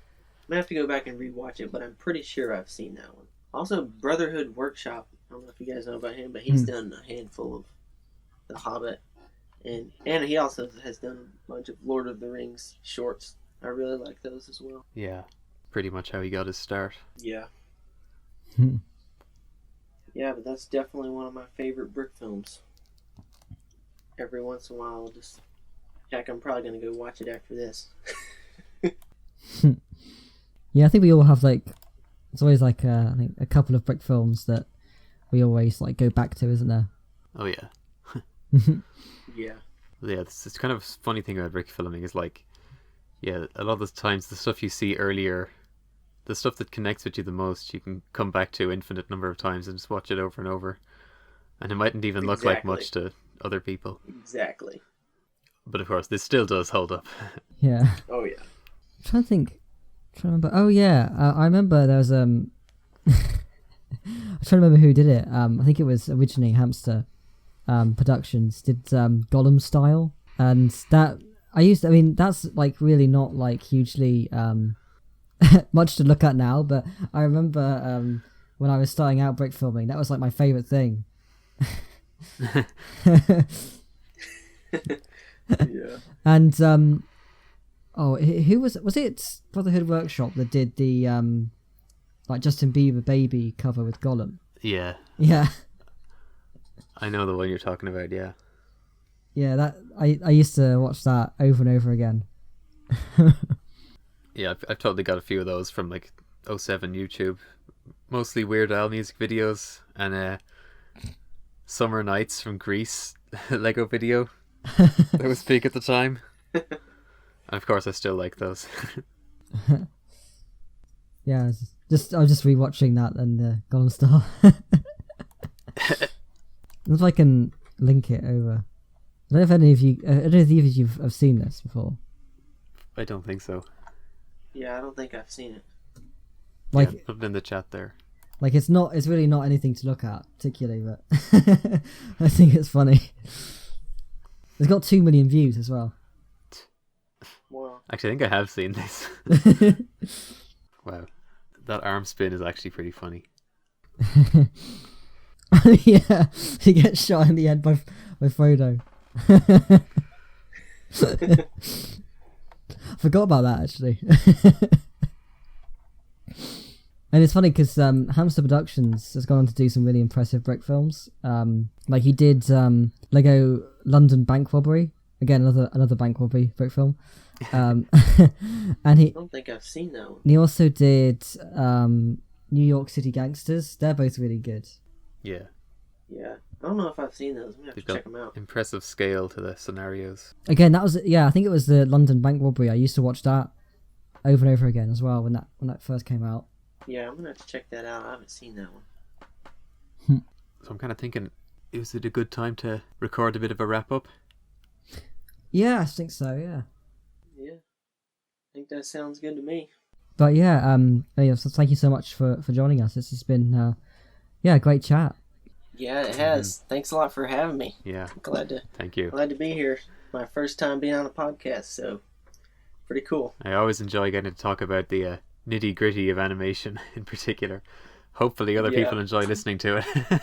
[SPEAKER 3] gonna have to go back and rewatch it, but I'm pretty sure I've seen that one. Also, Brotherhood Workshop. I don't know if you guys know about him, but he's done a handful of The Hobbit, and he also has done a bunch of Lord of the Rings shorts. I really like those as well.
[SPEAKER 2] Yeah, pretty much how he got his start.
[SPEAKER 3] Yeah. Yeah, but that's definitely one of my favorite brick films. Every once in a while, I'll just... Heck, I'm probably going to go watch it after this.
[SPEAKER 1] Yeah, I think we all have, like... It's always, like, I think a couple of brick films that we always, like, go back to, isn't there?
[SPEAKER 2] Oh, yeah.
[SPEAKER 3] Yeah.
[SPEAKER 2] Yeah, it's kind of a funny thing about brick filming is, like... Yeah, a lot of the times, the stuff you see earlier... The stuff that connects with you the most, you can come back to infinite number of times and just watch it over and over. And it mightn't even look like much to other people.
[SPEAKER 3] Exactly.
[SPEAKER 2] But of course, this still does hold up.
[SPEAKER 1] Yeah.
[SPEAKER 3] Oh, yeah.
[SPEAKER 1] I'm trying to think. Remember. Oh, yeah. I remember there was... I'm trying to remember who did it. I think it was originally Hamster Productions did Gollum style. And that... I mean, that's, like, really not, like, hugely... much to look at now, but I remember when I was starting out brick filming, that was like my favourite thing.
[SPEAKER 3] Yeah.
[SPEAKER 1] And who was it Brotherhood Workshop that did the like Justin Bieber baby cover with Gollum?
[SPEAKER 2] Yeah.
[SPEAKER 1] Yeah.
[SPEAKER 2] I know the one you're talking about, yeah.
[SPEAKER 1] Yeah, that I used to watch that over and over again.
[SPEAKER 2] Yeah, I've totally got a few of those from like 07 YouTube. Mostly Weird Al music videos and Summer Nights from Greece Lego video. That was big at the time. And of course I still like those.
[SPEAKER 1] Yeah, I was just rewatching that and Gollum Star. If I can link it over. I don't know if any of you have seen this before.
[SPEAKER 2] I don't think so.
[SPEAKER 3] Yeah, I don't think I've seen it.
[SPEAKER 1] Like,
[SPEAKER 2] yeah, put it in the chat there.
[SPEAKER 1] Like, it's really not anything to look at particularly, but I think it's funny. It's got 2 million views as well.
[SPEAKER 3] Wow.
[SPEAKER 2] Actually, I think I have seen this. Wow, that arm spin is actually pretty funny.
[SPEAKER 1] Yeah, he gets shot in the head by Frodo. I forgot about that actually. And it's funny because Hamster Productions has gone on to do some really impressive brick films. Like he did Lego London Bank Robbery, again another bank robbery brick film. And
[SPEAKER 3] I don't think I've seen that one.
[SPEAKER 1] He also did New York City Gangsters. They're both really good.
[SPEAKER 2] Yeah.
[SPEAKER 3] Yeah. I don't know if I've seen those. I'm going to have to check them out.
[SPEAKER 2] Impressive scale to the scenarios.
[SPEAKER 1] Again, that was, I think it was the London Bank Robbery. I used to watch that over and over again as well when that first came out.
[SPEAKER 3] Yeah, I'm going to have to check that out. I haven't seen that one.
[SPEAKER 2] So I'm kind of thinking, is it a good time to record a bit of a wrap up?
[SPEAKER 1] Yeah, I think so. Yeah.
[SPEAKER 3] Yeah, I think that sounds good to me.
[SPEAKER 1] But so thank you so much for joining us. This has been a great chat.
[SPEAKER 3] Yeah, it has. Thanks a lot for having me.
[SPEAKER 2] Yeah.
[SPEAKER 3] Thank
[SPEAKER 2] you.
[SPEAKER 3] Glad to be here. My first time being on a podcast, so pretty cool.
[SPEAKER 2] I always enjoy getting to talk about the nitty gritty of animation in particular. Hopefully other people enjoy listening to it.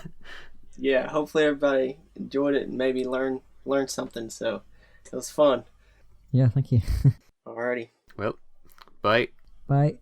[SPEAKER 3] Yeah, hopefully everybody enjoyed it and maybe learn something. So it was fun.
[SPEAKER 1] Yeah, thank you.
[SPEAKER 3] Alrighty.
[SPEAKER 2] Well, bye.
[SPEAKER 1] Bye.